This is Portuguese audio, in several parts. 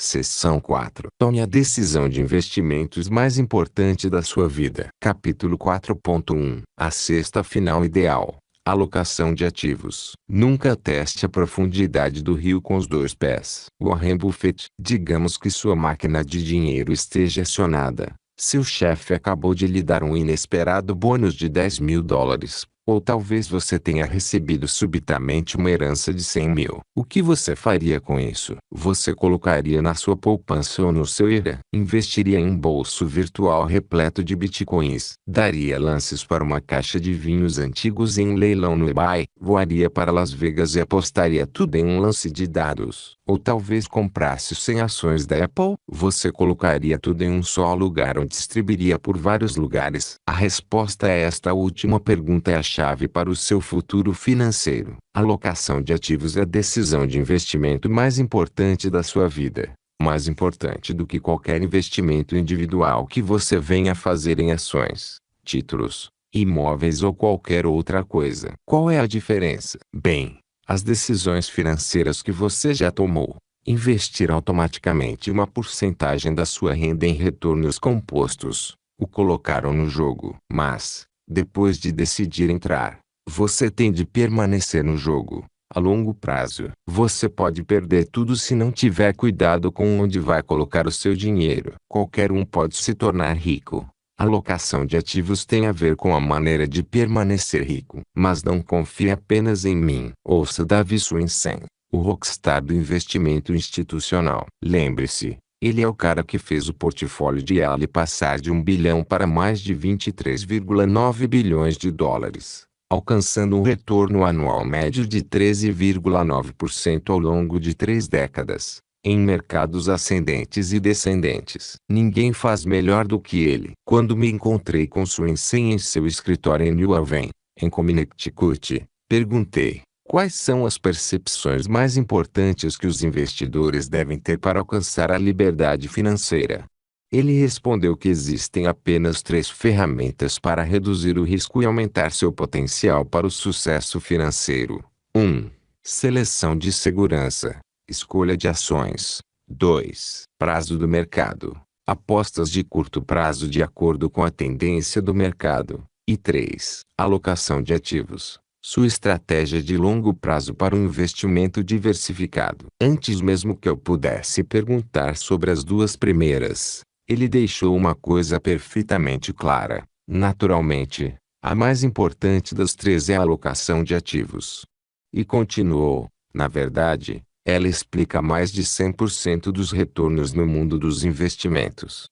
Seção 4. Tome a decisão de investimentos mais importante da sua vida. Capítulo 4.1. A cesta final ideal. Alocação de ativos. Nunca teste a profundidade do rio com os dois pés. Warren Buffett. Digamos que sua máquina de dinheiro esteja acionada. Seu chefe acabou de lhe dar um inesperado bônus de $10.000. Ou talvez você tenha recebido subitamente uma herança de 100 mil. O que você faria com isso? Você colocaria na sua poupança ou no seu IRA? Investiria em um bolso virtual repleto de bitcoins? Daria lances para uma caixa de vinhos antigos em um leilão no eBay? Voaria para Las Vegas e apostaria tudo em um lance de dados? Ou talvez comprasse 100 ações da Apple? Você colocaria tudo em um só lugar ou distribuiria por vários lugares? A resposta a esta última pergunta é a chave para o seu futuro financeiro. Alocação de ativos é a decisão de investimento mais importante da sua vida. Mais importante do que qualquer investimento individual que você venha fazer em ações, títulos, imóveis ou qualquer outra coisa. Qual é a diferença? Bem, as decisões financeiras que você já tomou. Investir automaticamente uma porcentagem da sua renda em retornos compostos, o colocaram no jogo. Mas, depois de decidir entrar, você tem de permanecer no jogo. A longo prazo, você pode perder tudo se não tiver cuidado com onde vai colocar o seu dinheiro. Qualquer um pode se tornar rico. Alocação de ativos tem a ver com a maneira de permanecer rico. Mas não confie apenas em mim. Ouça Davi Swensen, o rockstar do investimento institucional. Lembre-se, ele é o cara que fez o portfólio de Yale passar de 1 bilhão para mais de 23,9 bilhões de dólares, alcançando um retorno anual médio de 13,9% ao longo de 3 décadas. Em mercados ascendentes e descendentes. Ninguém faz melhor do que ele. Quando me encontrei com Swensen em seu escritório em New Haven, em Connecticut, perguntei: quais são as percepções mais importantes que os investidores devem ter para alcançar a liberdade financeira? Ele respondeu que existem apenas 3 ferramentas para reduzir o risco e aumentar seu potencial para o sucesso financeiro. 1. Seleção de segurança. Escolha de ações. 2. Prazo do mercado. Apostas de curto prazo de acordo com a tendência do mercado. E 3. Alocação de ativos. Sua estratégia de longo prazo para um investimento diversificado. Antes mesmo que eu pudesse perguntar sobre as duas primeiras, ele deixou uma coisa perfeitamente clara. Naturalmente, a mais importante das 3 é a alocação de ativos. E continuou: na verdade, ela explica mais de 100% dos retornos no mundo dos investimentos.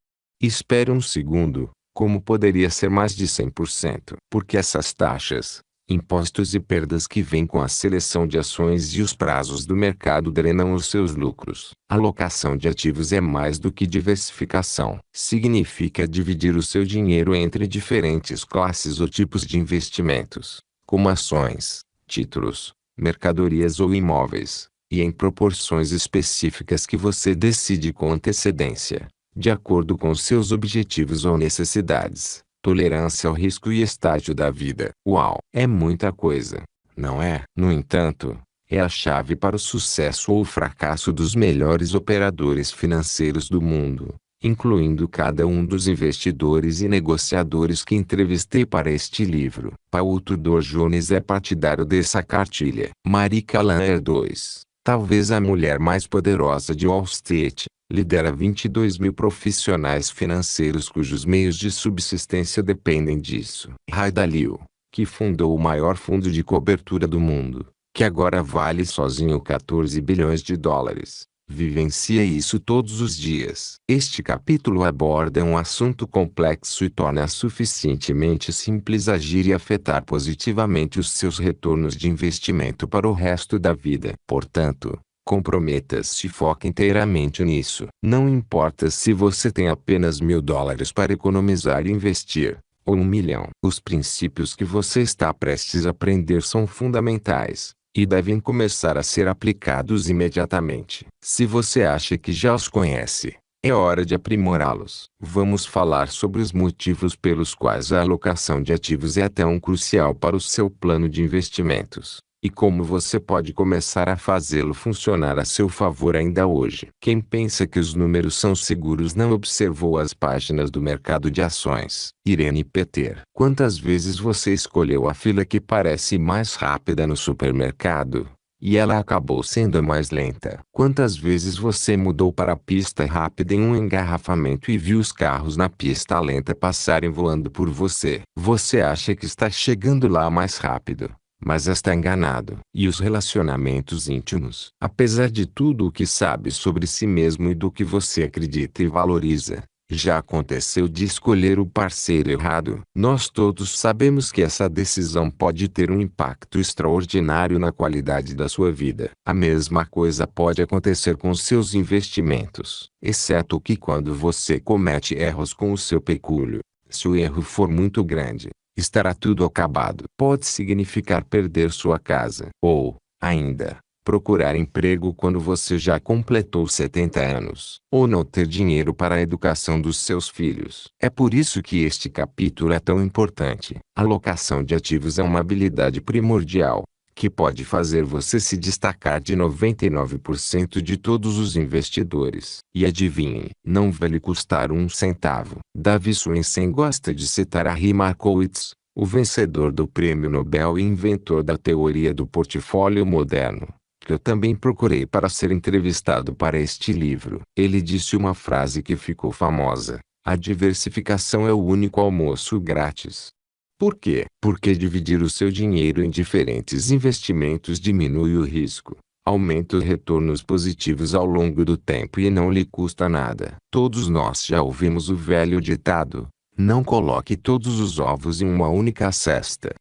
Espere um segundo, como poderia ser mais de 100%? Porque essas taxas, impostos e perdas que vêm com a seleção de ações e os prazos do mercado drenam os seus lucros. Alocação de ativos é mais do que diversificação. Significa dividir o seu dinheiro entre diferentes classes ou tipos de investimentos, como ações, títulos, mercadorias ou imóveis, e em proporções específicas que você decide com antecedência, de acordo com seus objetivos ou necessidades, tolerância ao risco e estágio da vida. Uau! É muita coisa, não é? No entanto, é a chave para o sucesso ou o fracasso dos melhores operadores financeiros do mundo, incluindo cada um dos investidores e negociadores que entrevistei para este livro. Paul Tudor Jones é partidário dessa cartilha. Marie Callaghan 2. Talvez a mulher mais poderosa de Wall Street, lidera 22 mil profissionais financeiros cujos meios de subsistência dependem disso. Ray Dalio, que fundou o maior fundo de cobertura do mundo, que agora vale sozinho 14 bilhões de dólares, vivencia isso todos os dias. Este capítulo aborda um assunto complexo e torna suficientemente simples agir e afetar positivamente os seus retornos de investimento para o resto da vida. Portanto, comprometa-se e foque inteiramente nisso. Não importa se você tem apenas $1.000 para economizar e investir, ou 1 milhão. Os princípios que você está prestes a aprender são fundamentais, e devem começar a ser aplicados imediatamente. Se você acha que já os conhece, é hora de aprimorá-los. Vamos falar sobre os motivos pelos quais a alocação de ativos é tão crucial para o seu plano de investimentos. E como você pode começar a fazê-lo funcionar a seu favor ainda hoje. Quem pensa que os números são seguros não observou as páginas do mercado de ações. Irene Peter. Quantas vezes você escolheu a fila que parece mais rápida no supermercado? E ela acabou sendo mais lenta. Quantas vezes você mudou para a pista rápida em um engarrafamento e viu os carros na pista lenta passarem voando por você? Você acha que está chegando lá mais rápido, mas está enganado. E os relacionamentos íntimos? Apesar de tudo o que sabe sobre si mesmo e do que você acredita e valoriza, já aconteceu de escolher o parceiro errado? Nós todos sabemos que essa decisão pode ter um impacto extraordinário na qualidade da sua vida. A mesma coisa pode acontecer com seus investimentos, exceto que quando você comete erros com o seu pecúlio, se o erro for muito grande, estará tudo acabado. Pode significar perder sua casa, ou, ainda, procurar emprego quando você já completou 70 anos, ou não ter dinheiro para a educação dos seus filhos. É por isso que este capítulo é tão importante. A alocação de ativos é uma habilidade primordial, que pode fazer você se destacar de 99% de todos os investidores. E adivinhe, não vai lhe custar um centavo. Davi Swensen gosta de citar Harry Markowitz, o vencedor do Prêmio Nobel e inventor da teoria do portfólio moderno, que eu também procurei para ser entrevistado para este livro. Ele disse uma frase que ficou famosa: a diversificação é o único almoço grátis. Por quê? Porque dividir o seu dinheiro em diferentes investimentos diminui o risco, aumenta os retornos positivos ao longo do tempo e não lhe custa nada. Todos nós já ouvimos o velho ditado: não coloque todos os ovos em uma única cesta.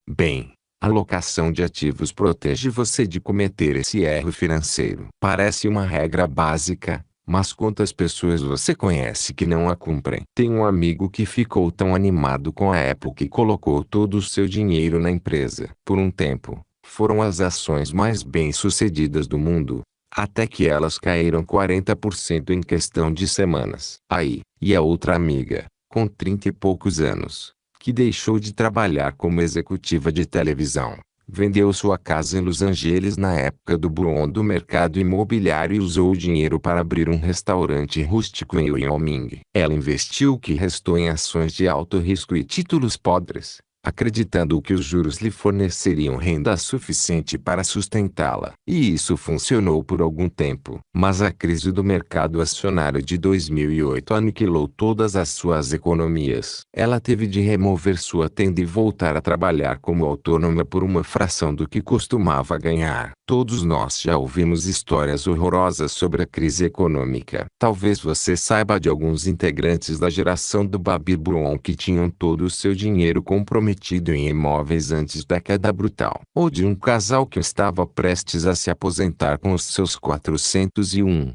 Bem, a alocação de ativos protege você de cometer esse erro financeiro. Parece uma regra básica, mas quantas pessoas você conhece que não a cumprem? Tem um amigo que ficou tão animado com a Apple que colocou todo o seu dinheiro na empresa. Por um tempo, foram as ações mais bem-sucedidas do mundo, até que elas caíram 40% em questão de semanas. Aí, e a outra amiga, com 30 e poucos anos, que deixou de trabalhar como executiva de televisão, vendeu sua casa em Los Angeles na época do boom do mercado imobiliário e usou o dinheiro para abrir um restaurante rústico em Wyoming. Ela investiu o que restou em ações de alto risco e títulos podres, acreditando que os juros lhe forneceriam renda suficiente para sustentá-la. E isso funcionou por algum tempo. Mas a crise do mercado acionário de 2008 aniquilou todas as suas economias. Ela teve de remover sua tenda e voltar a trabalhar como autônoma por uma fração do que costumava ganhar. Todos nós já ouvimos histórias horrorosas sobre a crise econômica. Talvez você saiba de alguns integrantes da geração do Baby Boom que tinham todo o seu dinheiro comprometido em imóveis antes da queda brutal. Ou de um casal que estava prestes a se aposentar com os seus 401k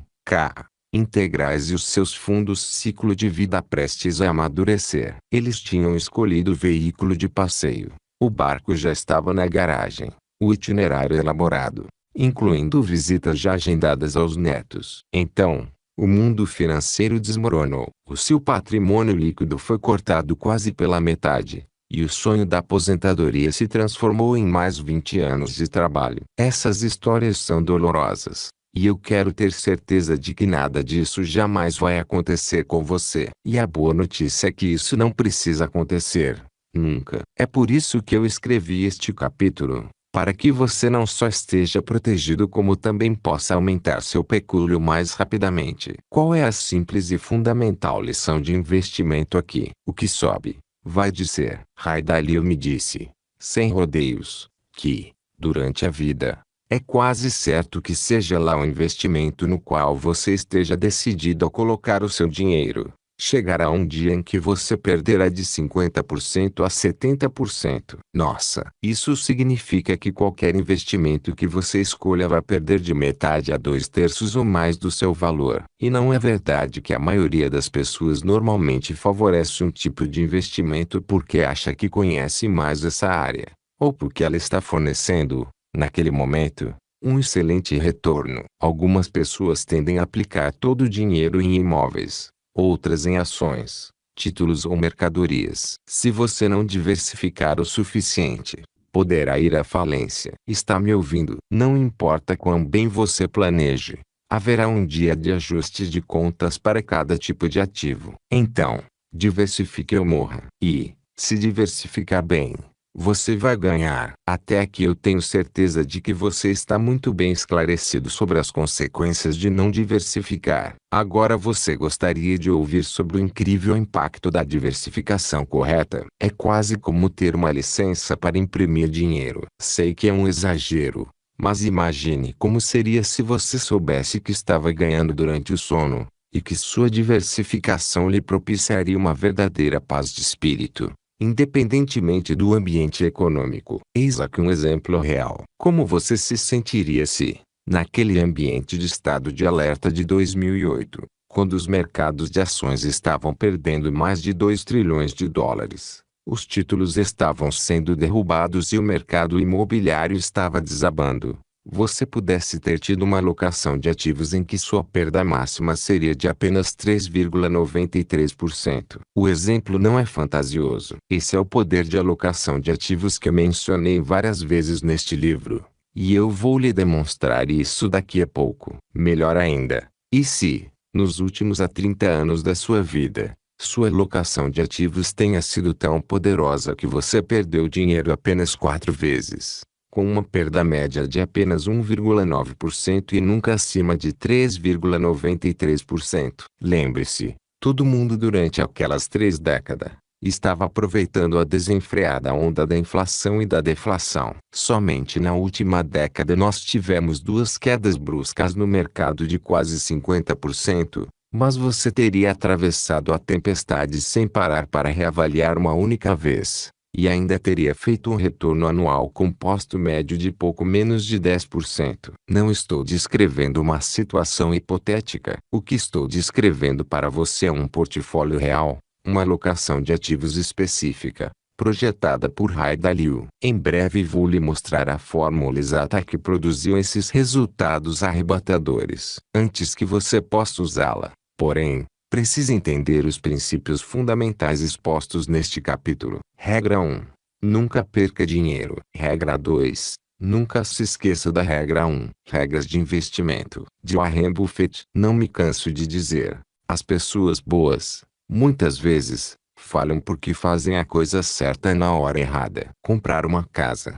integrais e os seus fundos ciclo de vida prestes a amadurecer. Eles tinham escolhido o veículo de passeio. O barco já estava na garagem. O itinerário elaborado, incluindo visitas já agendadas aos netos. Então, o mundo financeiro desmoronou. O seu patrimônio líquido foi cortado quase pela metade, e o sonho da aposentadoria se transformou em mais 20 anos de trabalho. Essas histórias são dolorosas, e eu quero ter certeza de que nada disso jamais vai acontecer com você. E a boa notícia é que isso não precisa acontecer, nunca. É por isso que eu escrevi este capítulo, para que você não só esteja protegido como também possa aumentar seu pecúlio mais rapidamente. Qual é a simples e fundamental lição de investimento aqui? O que sobe, vai dizer. Ray Dalio me disse, sem rodeios, que, durante a vida, é quase certo que seja lá o investimento no qual você esteja decidido a colocar o seu dinheiro, chegará um dia em que você perderá de 50% a 70%. Nossa! Isso significa que qualquer investimento que você escolha vai perder de metade a 2/3 ou mais do seu valor. E não é verdade que a maioria das pessoas normalmente favorece um tipo de investimento porque acha que conhece mais essa área, ou porque ela está fornecendo, naquele momento, um excelente retorno. Algumas pessoas tendem a aplicar todo o dinheiro em imóveis, outras em ações, títulos ou mercadorias. Se você não diversificar o suficiente, poderá ir à falência. Está me ouvindo? Não importa quão bem você planeje, haverá um dia de ajuste de contas para cada tipo de ativo. Então, diversifique ou morra. E, se diversificar bem, você vai ganhar. Até aqui eu tenho certeza de que você está muito bem esclarecido sobre as consequências de não diversificar. Agora você gostaria de ouvir sobre o incrível impacto da diversificação correta. É quase como ter uma licença para imprimir dinheiro. Sei que é um exagero, mas imagine como seria se você soubesse que estava ganhando durante o sono, e que sua diversificação lhe propiciaria uma verdadeira paz de espírito, independentemente do ambiente econômico. Eis aqui um exemplo real. Como você se sentiria se, naquele ambiente de estado de alerta de 2008, quando os mercados de ações estavam perdendo mais de 2 trilhões de dólares, os títulos estavam sendo derrubados e o mercado imobiliário estava desabando, você pudesse ter tido uma alocação de ativos em que sua perda máxima seria de apenas 3,93%. O exemplo não é fantasioso. Esse é o poder de alocação de ativos que eu mencionei várias vezes neste livro, e eu vou lhe demonstrar isso daqui a pouco. Melhor ainda, e se, nos últimos 30 anos da sua vida, sua alocação de ativos tenha sido tão poderosa que você perdeu dinheiro apenas 4 vezes, com uma perda média de apenas 1,9% e nunca acima de 3,93%. Lembre-se, todo mundo durante aquelas 3 décadas estava aproveitando a desenfreada onda da inflação e da deflação. Somente na última década nós tivemos 2 quedas bruscas no mercado de quase 50%, mas você teria atravessado a tempestade sem parar para reavaliar uma única vez, e ainda teria feito um retorno anual composto médio de pouco menos de 10%. Não estou descrevendo uma situação hipotética. O que estou descrevendo para você é um portfólio real, uma alocação de ativos específica, projetada por Ray Dalio. Em breve vou lhe mostrar a fórmula exata que produziu esses resultados arrebatadores. Antes que você possa usá-la, porém, precisa entender os princípios fundamentais expostos neste capítulo. Regra 1. Nunca perca dinheiro. Regra 2. Nunca se esqueça da regra 1. Regras de investimento. De Warren Buffett. Não me canso de dizer, as pessoas boas, muitas vezes, falham porque fazem a coisa certa na hora errada. Comprar uma casa.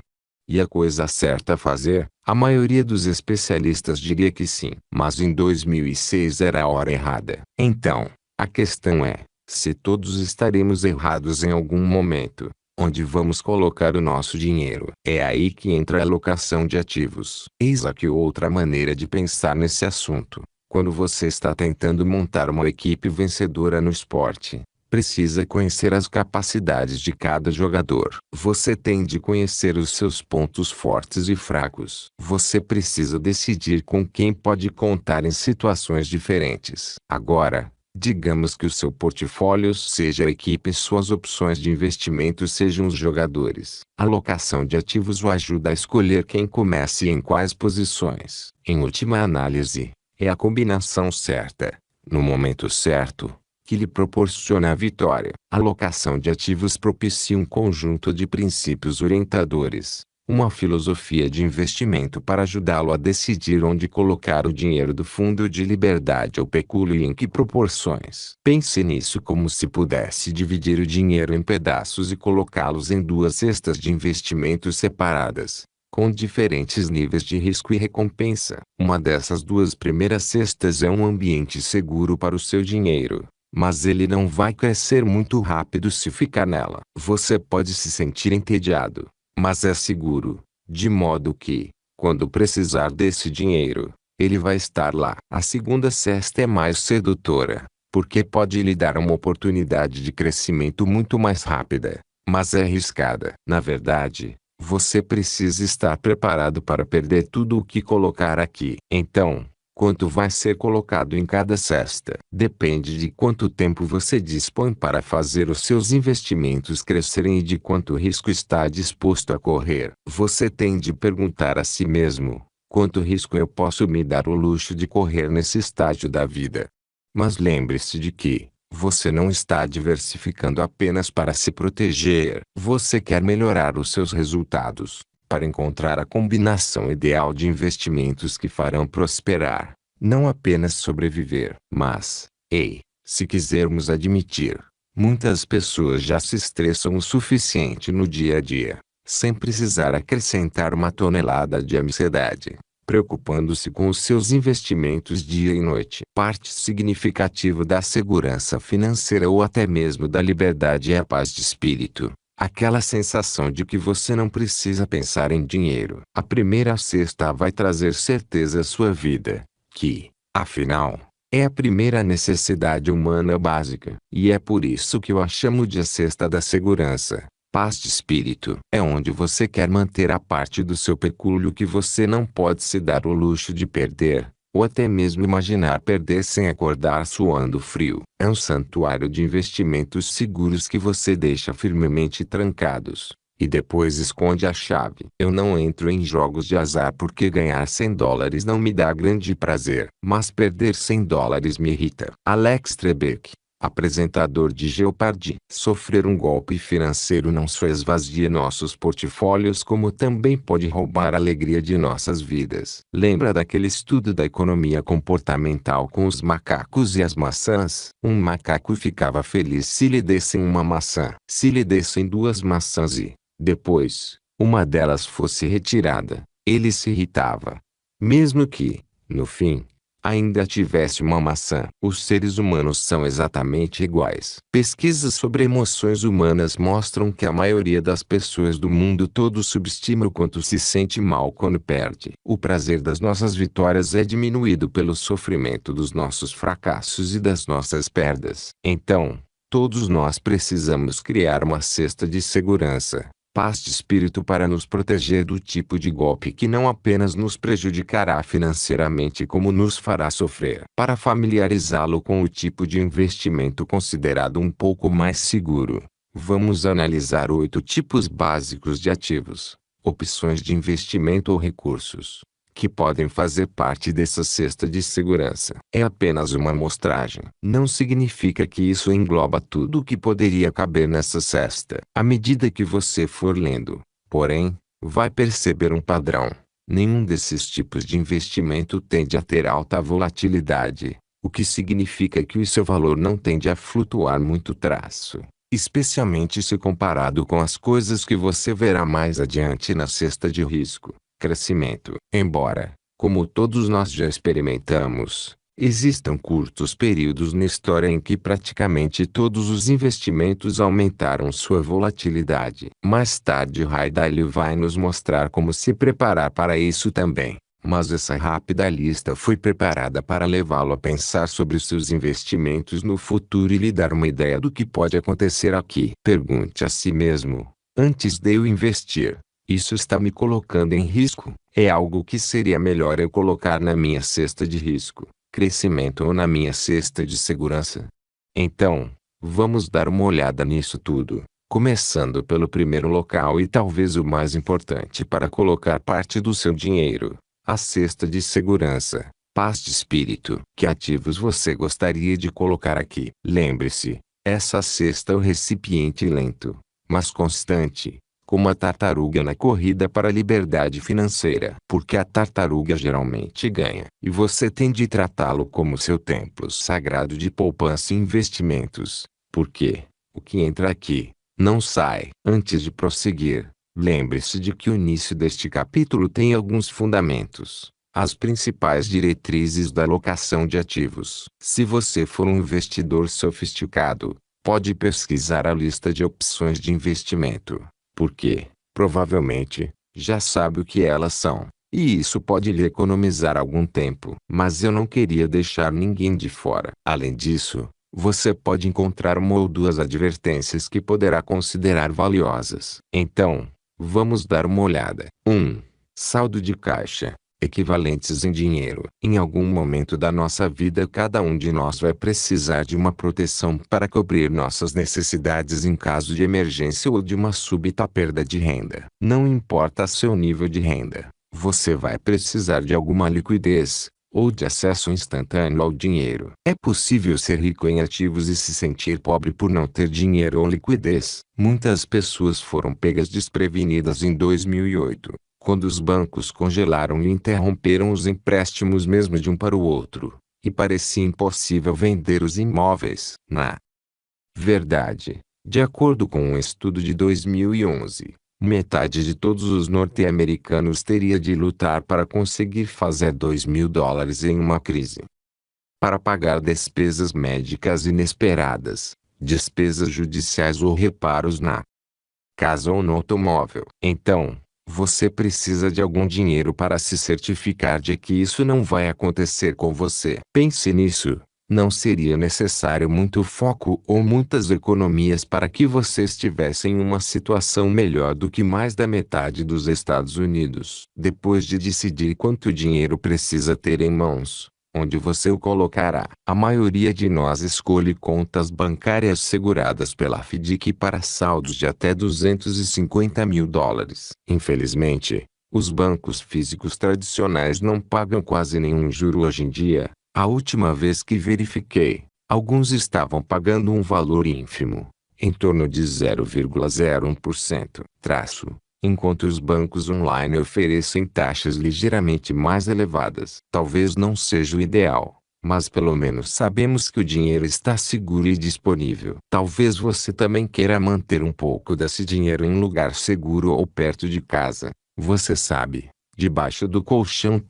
E a coisa certa a fazer, a maioria dos especialistas diria que sim. Mas em 2006 era a hora errada. Então, a questão é, se todos estaremos errados em algum momento, onde vamos colocar o nosso dinheiro? É aí que entra a alocação de ativos. Eis aqui outra maneira de pensar nesse assunto. Quando você está tentando montar uma equipe vencedora no esporte, precisa conhecer as capacidades de cada jogador. Você tem de conhecer os seus pontos fortes e fracos. Você precisa decidir com quem pode contar em situações diferentes. Agora, digamos que o seu portfólio seja a equipe e suas opções de investimento sejam os jogadores. A alocação de ativos o ajuda a escolher quem comece e em quais posições. Em última análise, é a combinação certa, no momento certo, que lhe proporciona a vitória. A alocação de ativos propicia um conjunto de princípios orientadores, uma filosofia de investimento para ajudá-lo a decidir onde colocar o dinheiro do fundo de liberdade ou pecúlio e em que proporções. Pense nisso como se pudesse dividir o dinheiro em pedaços e colocá-los em 2 cestas de investimentos separadas, com diferentes níveis de risco e recompensa. Uma dessas 2 primeiras cestas é um ambiente seguro para o seu dinheiro, mas ele não vai crescer muito rápido se ficar nela. Você pode se sentir entediado, mas é seguro, de modo que, quando precisar desse dinheiro, ele vai estar lá. A segunda cesta é mais sedutora, porque pode lhe dar uma oportunidade de crescimento muito mais rápida, mas é arriscada. Na verdade, você precisa estar preparado para perder tudo o que colocar aqui. Então, quanto vai ser colocado em cada cesta? Depende de quanto tempo você dispõe para fazer os seus investimentos crescerem e de quanto risco está disposto a correr. Você tem de perguntar a si mesmo, quanto risco eu posso me dar o luxo de correr nesse estágio da vida? Mas lembre-se de que, Você não está diversificando apenas para se proteger. Você quer melhorar os seus resultados, para encontrar a combinação ideal de investimentos que farão prosperar, não apenas sobreviver. Mas, ei, se quisermos admitir, muitas pessoas já se estressam o suficiente no dia a dia, sem precisar acrescentar uma tonelada de ansiedade, preocupando-se com os seus investimentos dia e noite. Parte significativa da segurança financeira ou até mesmo da liberdade é a paz de espírito. Aquela sensação de que você não precisa pensar em dinheiro. A primeira cesta vai trazer certeza à sua vida, que, afinal, é a primeira necessidade humana básica. E é por isso que eu a chamo de a cesta da segurança. Paz de espírito é onde você quer manter a parte do seu pecúlio que você não pode se dar o luxo de perder, ou até mesmo imaginar perder sem acordar suando frio. É um santuário de investimentos seguros que você deixa firmemente trancados, e depois esconde a chave. Eu não entro em jogos de azar porque ganhar $100 não me dá grande prazer, mas perder $100 me irrita. Alex Trebek, apresentador de Jeopardy. Sofrer um golpe financeiro não só esvazia nossos portfólios como também pode roubar a alegria de nossas vidas. Lembra daquele estudo da economia comportamental com os macacos e as maçãs? Um macaco ficava feliz se lhe dessem uma maçã. Se lhe dessem duas maçãs e, depois, uma delas fosse retirada, ele se irritava. Mesmo que, no fim, ainda tivesse uma maçã. Os seres humanos são exatamente iguais. Pesquisas sobre emoções humanas mostram que a maioria das pessoas do mundo todo subestima o quanto se sente mal quando perde. O prazer das nossas vitórias é diminuído pelo sofrimento dos nossos fracassos e das nossas perdas. Então, todos nós precisamos criar uma cesta de segurança, paz de espírito para nos proteger do tipo de golpe que não apenas nos prejudicará financeiramente como nos fará sofrer. Para familiarizá-lo com o tipo de investimento considerado um pouco mais seguro, vamos analisar 8 tipos básicos de ativos, opções de investimento ou recursos, que podem fazer parte dessa cesta de segurança. É apenas uma amostragem. Não significa que isso engloba tudo o que poderia caber nessa cesta. À medida que você for lendo, porém, vai perceber um padrão. Nenhum desses tipos de investimento tende a ter alta volatilidade, o que significa que o seu valor não tende a flutuar muito traço, especialmente se comparado com as coisas que você verá mais adiante na cesta de risco. Crescimento. Embora, como todos nós já experimentamos, existam curtos períodos na história em que praticamente todos os investimentos aumentaram sua volatilidade. Mais tarde Ray Dalio vai nos mostrar como se preparar para isso também. Mas essa rápida lista foi preparada para levá-lo a pensar sobre seus investimentos no futuro e lhe dar uma ideia do que pode acontecer aqui. Pergunte a si mesmo, antes de eu investir, isso está me colocando em risco? É algo que seria melhor eu colocar na minha cesta de risco, crescimento ou na minha cesta de segurança? Então, vamos dar uma olhada nisso tudo, começando pelo primeiro local e talvez o mais importante para colocar parte do seu dinheiro, a cesta de segurança, paz de espírito. Que ativos você gostaria de colocar aqui? Lembre-se, essa cesta é o recipiente lento, mas constante, como a tartaruga na corrida para a liberdade financeira. Porque a tartaruga geralmente ganha. E você tem de tratá-lo como seu templo sagrado de poupança e investimentos. Porque, o que entra aqui, não sai. Antes de prosseguir, lembre-se de que o início deste capítulo tem alguns fundamentos. As principais diretrizes da alocação de ativos. Se você for um investidor sofisticado, pode pesquisar a lista de opções de investimento, porque, provavelmente, já sabe o que elas são, e isso pode lhe economizar algum tempo. Mas eu não queria deixar ninguém de fora. Além disso, você pode encontrar uma ou duas advertências que poderá considerar valiosas. Então, vamos dar uma olhada. 1. Saldo de caixa, equivalentes em dinheiro. Em algum momento da nossa vida cada um de nós vai precisar de uma proteção para cobrir nossas necessidades em caso de emergência ou de uma súbita perda de renda. Não importa seu nível de renda, você vai precisar de alguma liquidez, ou de acesso instantâneo ao dinheiro. É possível ser rico em ativos e se sentir pobre por não ter dinheiro ou liquidez. Muitas pessoas foram pegas desprevenidas em 2008, quando os bancos congelaram e interromperam os empréstimos mesmo de um para o outro, e parecia impossível vender os imóveis. Na verdade, de acordo com um estudo de 2011, metade de todos os norte-americanos teria de lutar para conseguir fazer $2.000 em uma crise. Para pagar despesas médicas inesperadas, despesas judiciais ou reparos na casa ou no automóvel. Então, você precisa de algum dinheiro para se certificar de que isso não vai acontecer com você. Pense nisso. Não seria necessário muito foco ou muitas economias para que você estivesse em uma situação melhor do que mais da metade dos Estados Unidos. Depois de decidir quanto dinheiro precisa ter em mãos, onde você o colocará? A maioria de nós escolhe contas bancárias seguradas pela FDIC para saldos de até $250.000. Infelizmente, os bancos físicos tradicionais não pagam quase nenhum juro hoje em dia. A última vez que verifiquei, alguns estavam pagando um valor ínfimo, em torno de 0,01%, enquanto os bancos online oferecem taxas ligeiramente mais elevadas. Talvez não seja o ideal, mas pelo menos sabemos que o dinheiro está seguro e disponível. Talvez você também queira manter um pouco desse dinheiro em um lugar seguro ou perto de casa. Você sabe, debaixo do colchão,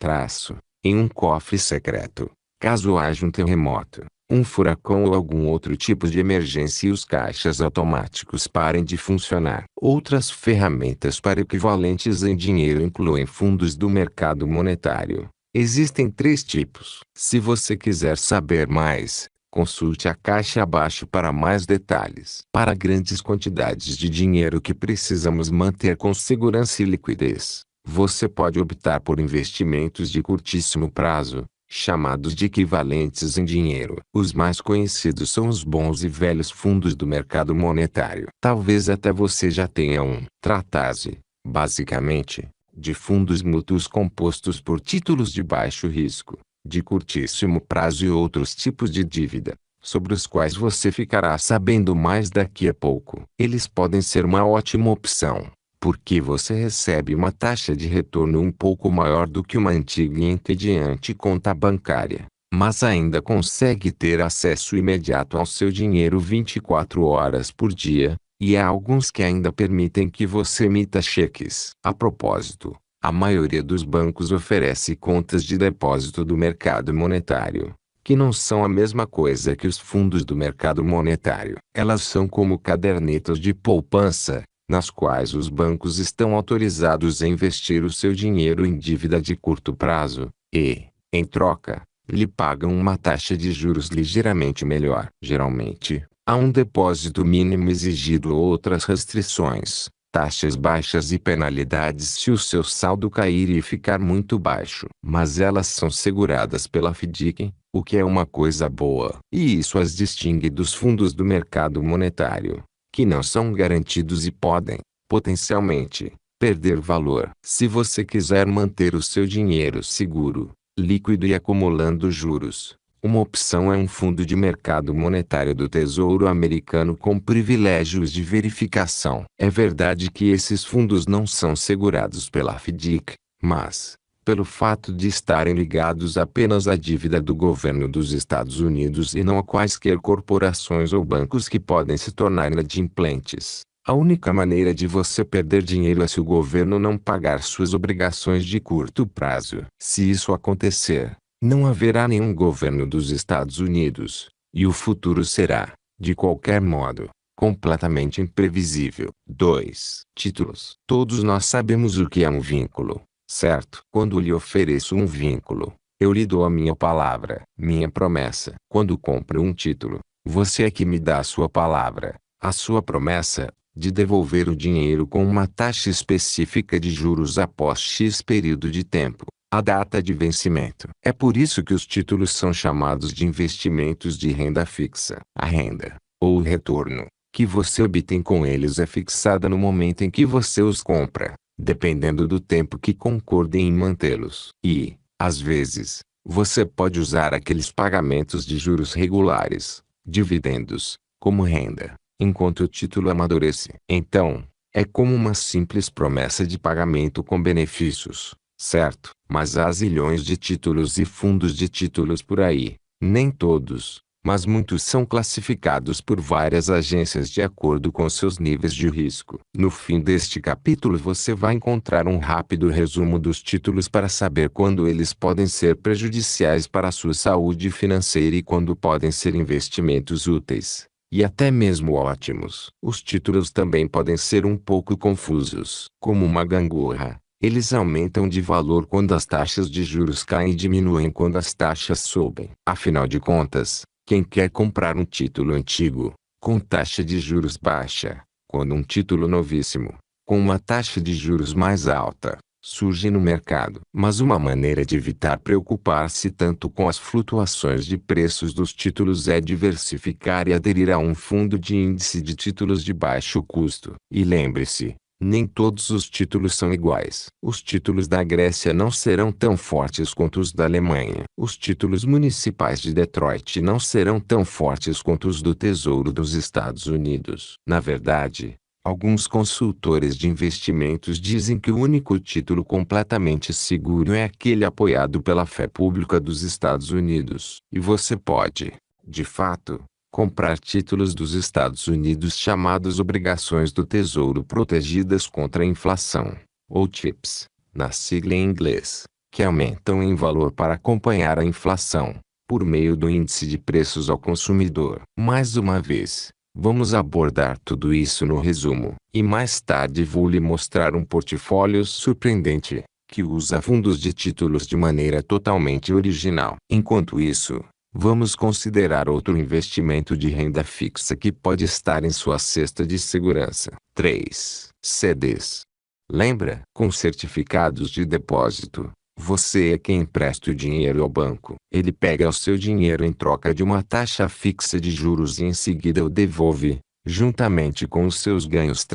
em um cofre secreto. Caso haja um terremoto, um furacão ou algum outro tipo de emergência e os caixas automáticos parem de funcionar. Outras ferramentas para equivalentes em dinheiro incluem fundos do mercado monetário. Existem 3 tipos. Se você quiser saber mais, consulte a caixa abaixo para mais detalhes. Para grandes quantidades de dinheiro que precisamos manter com segurança e liquidez, você pode optar por investimentos de curtíssimo prazo, chamados de equivalentes em dinheiro. Os mais conhecidos são os bons e velhos fundos do mercado monetário. Talvez até você já tenha um. Trata-se, basicamente, de fundos mútuos compostos por títulos de baixo risco, de curtíssimo prazo e outros tipos de dívida, sobre os quais você ficará sabendo mais daqui a pouco. Eles podem ser uma ótima opção, porque você recebe uma taxa de retorno um pouco maior do que uma antiga e entediante conta bancária, mas ainda consegue ter acesso imediato ao seu dinheiro 24 horas por dia, e há alguns que ainda permitem que você emita cheques. A propósito, a maioria dos bancos oferece contas de depósito do mercado monetário, que não são a mesma coisa que os fundos do mercado monetário. Elas são como cadernetas de poupança, nas quais os bancos estão autorizados a investir o seu dinheiro em dívida de curto prazo, e, em troca, lhe pagam uma taxa de juros ligeiramente melhor. Geralmente, há um depósito mínimo exigido ou outras restrições, taxas baixas e penalidades se o seu saldo cair e ficar muito baixo. Mas elas são seguradas pela FDIC, o que é uma coisa boa. E isso as distingue dos fundos do mercado monetário, que não são garantidos e podem, potencialmente, perder valor. Se você quiser manter o seu dinheiro seguro, líquido e acumulando juros, uma opção é um fundo de mercado monetário do Tesouro Americano com privilégios de verificação. É verdade que esses fundos não são segurados pela FDIC, mas, pelo fato de estarem ligados apenas à dívida do governo dos Estados Unidos e não a quaisquer corporações ou bancos que podem se tornar inadimplentes, a única maneira de você perder dinheiro é se o governo não pagar suas obrigações de curto prazo. Se isso acontecer, não haverá nenhum governo dos Estados Unidos, e o futuro será, de qualquer modo, completamente imprevisível. 2. Títulos. Todos nós sabemos o que é um vínculo, certo? Quando lhe ofereço um vínculo, eu lhe dou a minha palavra, minha promessa. Quando compro um título, você é que me dá a sua palavra, a sua promessa, de devolver o dinheiro com uma taxa específica de juros após X período de tempo. A data de vencimento. É por isso que os títulos são chamados de investimentos de renda fixa. A renda, ou o retorno, que você obtém com eles é fixada no momento em que você os compra, dependendo do tempo que concordem em mantê-los. E, às vezes, Você pode usar aqueles pagamentos de juros regulares, dividendos, como renda, enquanto o título amadurece. Então, é como uma simples promessa de pagamento com benefícios, certo? Mas há zilhões de títulos e fundos de títulos por aí. Nem todos, mas muitos são classificados por várias agências de acordo com seus níveis de risco. No fim deste capítulo você vai encontrar um rápido resumo dos títulos para saber quando eles podem ser prejudiciais para a sua saúde financeira e quando podem ser investimentos úteis, e até mesmo ótimos. Os títulos também podem ser um pouco confusos. Como uma gangorra, eles aumentam de valor quando as taxas de juros caem e diminuem quando as taxas sobem. Afinal de contas, quem quer comprar um título antigo, com taxa de juros baixa, quando um título novíssimo, com uma taxa de juros mais alta, surge no mercado? Mas uma maneira de evitar preocupar-se tanto com as flutuações de preços dos títulos é diversificar e aderir a um fundo de índice de títulos de baixo custo. E lembre-se, nem todos os títulos são iguais. Os títulos da Grécia não serão tão fortes quanto os da Alemanha. Os títulos municipais de Detroit não serão tão fortes quanto os do Tesouro dos Estados Unidos. Na verdade, alguns consultores de investimentos dizem que o único título completamente seguro é aquele apoiado pela fé pública dos Estados Unidos. E você pode, de fato, comprar títulos dos Estados Unidos chamados obrigações do Tesouro protegidas contra a inflação, ou TIPS, na sigla em inglês, que aumentam em valor para acompanhar a inflação, por meio do índice de preços ao consumidor. Mais uma vez, vamos abordar tudo isso no resumo, e mais tarde vou lhe mostrar um portfólio surpreendente, que usa fundos de títulos de maneira totalmente original. Enquanto isso, vamos considerar outro investimento de renda fixa que pode estar em sua cesta de segurança. 3. CDs. Lembra? Com certificados de depósito, você é quem empresta o dinheiro ao banco. Ele pega o seu dinheiro em troca de uma taxa fixa de juros e em seguida o devolve, juntamente com os seus ganhos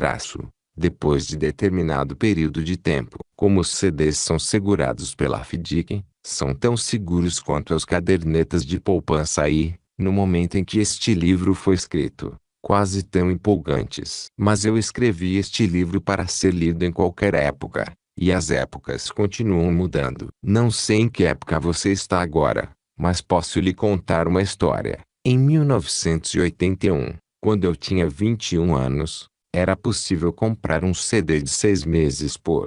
depois de determinado período de tempo. Como os CDs são segurados pela FDIC, são tão seguros quanto as cadernetas de poupança e, no momento em que este livro foi escrito, quase tão empolgantes. Mas eu escrevi este livro para ser lido em qualquer época, e as épocas continuam mudando. Não sei em que época você está agora, mas posso lhe contar uma história. Em 1981, quando eu tinha 21 anos, era possível comprar um CD de 6 meses por,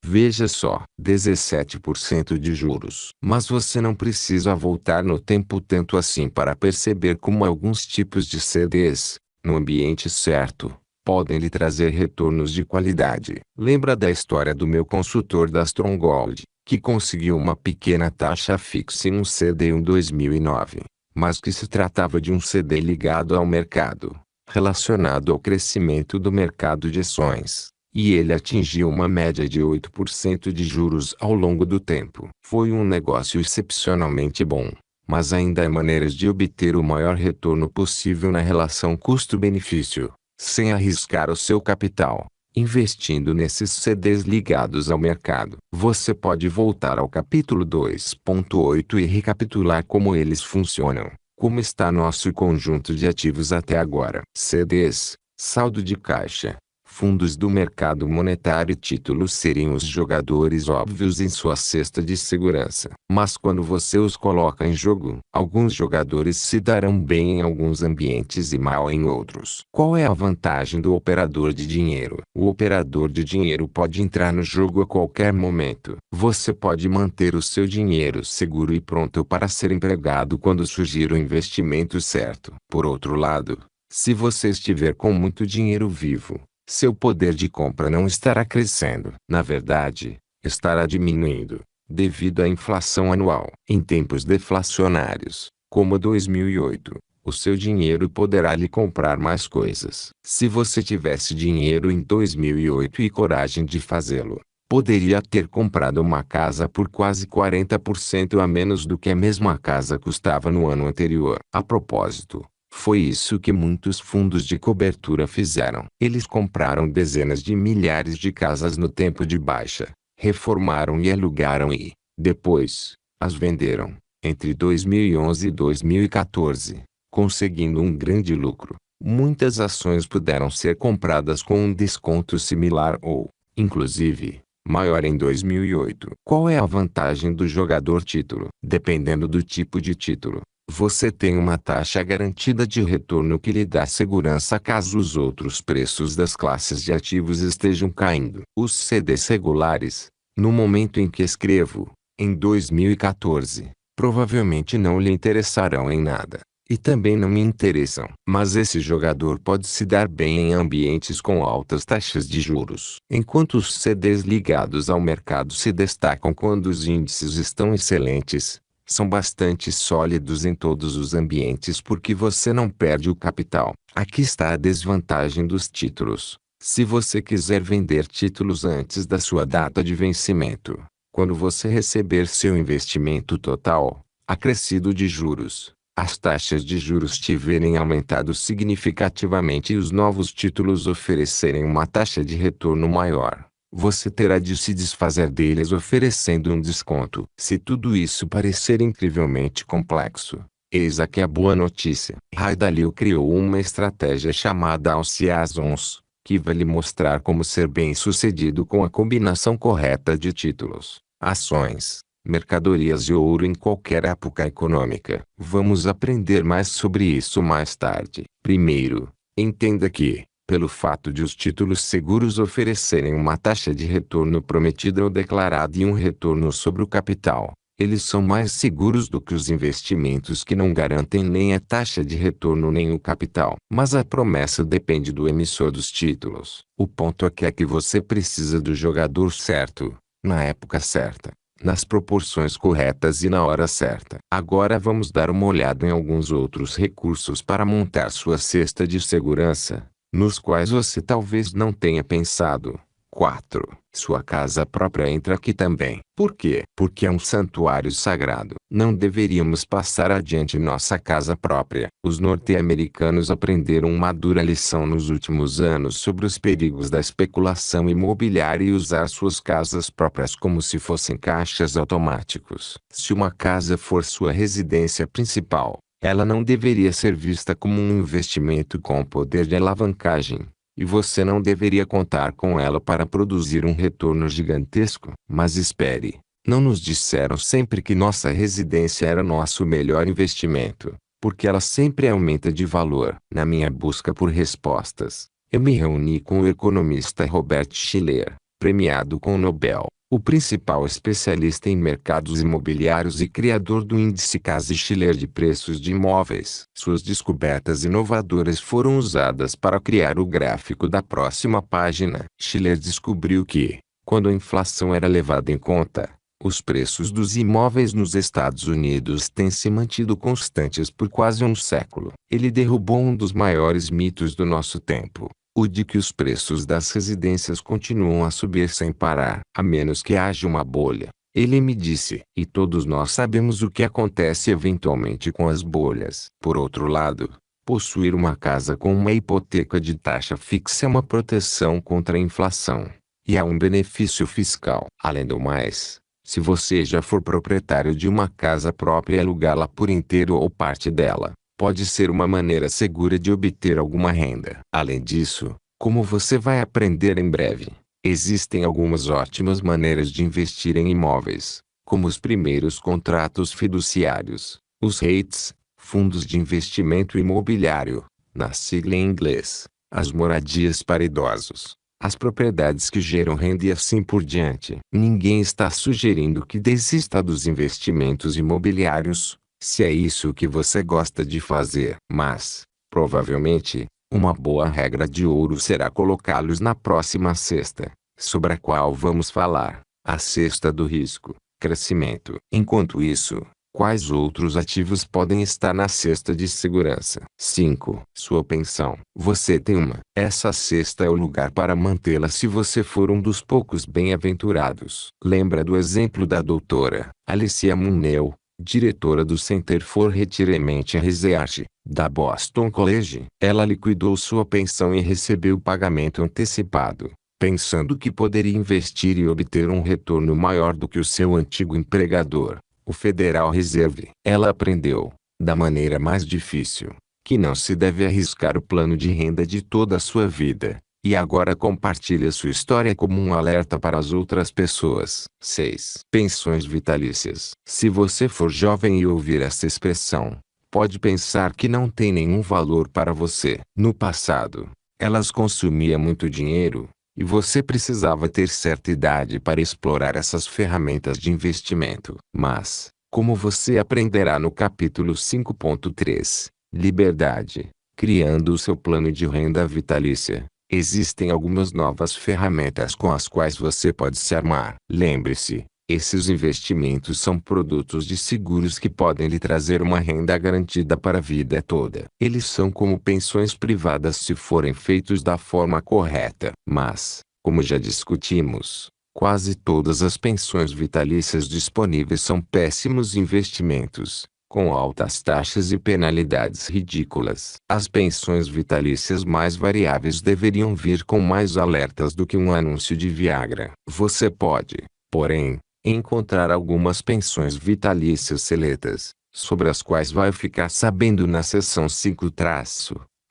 veja só, 17% de juros. Mas você não precisa voltar no tempo tanto assim para perceber como alguns tipos de CDs, no ambiente certo, podem lhe trazer retornos de qualidade. Lembra da história do meu consultor da Stronghold, que conseguiu uma pequena taxa fixa em um CD em 2009, mas que se tratava de um CD ligado ao mercado, relacionado ao crescimento do mercado de ações, e ele atingiu uma média de 8% de juros ao longo do tempo. Foi um negócio excepcionalmente bom, mas ainda há maneiras de obter o maior retorno possível na relação custo-benefício, sem arriscar o seu capital, investindo nesses CDs ligados ao mercado. Você pode voltar ao capítulo 2.8 e recapitular como eles funcionam. Como está nosso conjunto de ativos até agora? CDs, saldo de caixa, fundos do mercado monetário e títulos seriam os jogadores óbvios em sua cesta de segurança. Mas quando você os coloca em jogo, alguns jogadores se darão bem em alguns ambientes e mal em outros. Qual é a vantagem do operador de dinheiro? O operador de dinheiro pode entrar no jogo a qualquer momento. Você pode manter o seu dinheiro seguro e pronto para ser empregado quando surgir o investimento certo. Por outro lado, se você estiver com muito dinheiro vivo, seu poder de compra não estará crescendo. Na verdade, estará diminuindo, devido à inflação anual. Em tempos deflacionários, como 2008, o seu dinheiro poderá lhe comprar mais coisas. Se você tivesse dinheiro em 2008 e coragem de fazê-lo, poderia ter comprado uma casa por quase 40% a menos do que a mesma casa custava no ano anterior. A propósito, foi isso que muitos fundos de cobertura fizeram. Eles compraram dezenas de milhares de casas no tempo de baixa, reformaram e alugaram e, depois, as venderam. entre 2011 e 2014, conseguindo um grande lucro. Muitas ações puderam ser compradas com um desconto similar ou, inclusive, maior em 2008. Qual é a vantagem do jogador título? Dependendo do tipo de título, você tem uma taxa garantida de retorno que lhe dá segurança caso os outros preços das classes de ativos estejam caindo. Os CDs regulares, no momento em que escrevo, em 2014, provavelmente não lhe interessarão em nada. E também não me interessam. Mas esse jogador pode se dar bem em ambientes com altas taxas de juros. Enquanto os CDs ligados ao mercado se destacam quando os índices estão excelentes, são bastante sólidos em todos os ambientes porque você não perde o capital. Aqui está a desvantagem dos títulos. Se você quiser vender títulos antes da sua data de vencimento, quando você receber seu investimento total, acrescido de juros, as taxas de juros tiverem aumentado significativamente e os novos títulos oferecerem uma taxa de retorno maior, você terá de se desfazer deles oferecendo um desconto. Se tudo isso parecer incrivelmente complexo, eis aqui a boa notícia. Ray Dalio criou uma estratégia chamada Alciazons, que vai lhe mostrar como ser bem-sucedido com a combinação correta de títulos, ações, mercadorias e ouro em qualquer época econômica. Vamos aprender mais sobre isso mais tarde. Primeiro, entenda que, pelo fato de os títulos seguros oferecerem uma taxa de retorno prometida ou declarada e um retorno sobre o capital, eles são mais seguros do que os investimentos que não garantem nem a taxa de retorno nem o capital. Mas a promessa depende do emissor dos títulos. O ponto aqui é que você precisa do jogador certo, na época certa, nas proporções corretas e na hora certa. Agora vamos dar uma olhada em alguns outros recursos para montar sua cesta de segurança, nos quais você talvez não tenha pensado. 4. Sua casa própria entra aqui também. Por quê? Porque é um santuário sagrado. Não deveríamos passar adiante nossa casa própria. Os norte-americanos aprenderam uma dura lição nos últimos anos sobre os perigos da especulação imobiliária e usar suas casas próprias como se fossem caixas automáticos. Se uma casa for sua residência principal, ela não deveria ser vista como um investimento com poder de alavancagem. E você não deveria contar com ela para produzir um retorno gigantesco. Mas espere, não nos disseram sempre que nossa residência era nosso melhor investimento, porque ela sempre aumenta de valor. Na minha busca por respostas, eu me reuni com o economista Robert Shiller, premiado com o Nobel, o principal especialista em mercados imobiliários e criador do índice Case-Shiller de preços de imóveis. Suas descobertas inovadoras foram usadas para criar o gráfico da próxima página. Shiller descobriu que, quando a inflação era levada em conta, os preços dos imóveis nos Estados Unidos têm se mantido constantes por quase um século. Ele derrubou um dos maiores mitos do nosso tempo, o de que os preços das residências continuam a subir sem parar, a menos que haja uma bolha. Ele me disse, e todos nós sabemos o que acontece eventualmente com as bolhas. Por outro lado, possuir uma casa com uma hipoteca de taxa fixa é uma proteção contra a inflação, e há um benefício fiscal. Além do mais, se você já for proprietário de uma casa própria e alugá-la por inteiro ou parte dela, pode ser uma maneira segura de obter alguma renda. Além disso, como você vai aprender em breve, existem algumas ótimas maneiras de investir em imóveis, como os primeiros contratos fiduciários, os REITs, fundos de investimento imobiliário, na sigla em inglês, as moradias para idosos, as propriedades que geram renda e assim por diante. Ninguém está sugerindo que desista dos investimentos imobiliários, se é isso que você gosta de fazer. Mas, provavelmente, uma boa regra de ouro será colocá-los na próxima cesta, sobre a qual vamos falar, a cesta do risco, crescimento. Enquanto isso, quais outros ativos podem estar na cesta de segurança? 5. Sua pensão. Você tem uma. Essa cesta é o lugar para mantê-la se você for um dos poucos bem-aventurados. Lembra do exemplo da doutora Alicia Munell, diretora do Center for Retirement Research, da Boston College? Ela liquidou sua pensão e recebeu pagamento antecipado, pensando que poderia investir e obter um retorno maior do que o seu antigo empregador. o Federal Reserve. Ela aprendeu, da maneira mais difícil, que não se deve arriscar o plano de renda de toda a sua vida, e agora compartilha sua história como um alerta para as outras pessoas. 6. Pensões vitalícias. Se você for jovem e ouvir essa expressão, pode pensar que não tem nenhum valor para você. No passado, elas consumiam muito dinheiro, e você precisava ter certa idade para explorar essas ferramentas de investimento. Mas, como você aprenderá no capítulo 5.3, Liberdade, criando o seu plano de renda vitalícia, existem algumas novas ferramentas com as quais você pode se armar. Lembre-se, esses investimentos são produtos de seguros que podem lhe trazer uma renda garantida para a vida toda. Eles são como pensões privadas se forem feitos da forma correta. Mas, como já discutimos, quase todas as pensões vitalícias disponíveis são péssimos investimentos, com altas taxas e penalidades ridículas. As pensões vitalícias mais variáveis deveriam vir com mais alertas do que um anúncio de Viagra. Você pode, porém, encontrar algumas pensões vitalícias seletas, sobre as quais vai ficar sabendo na seção 5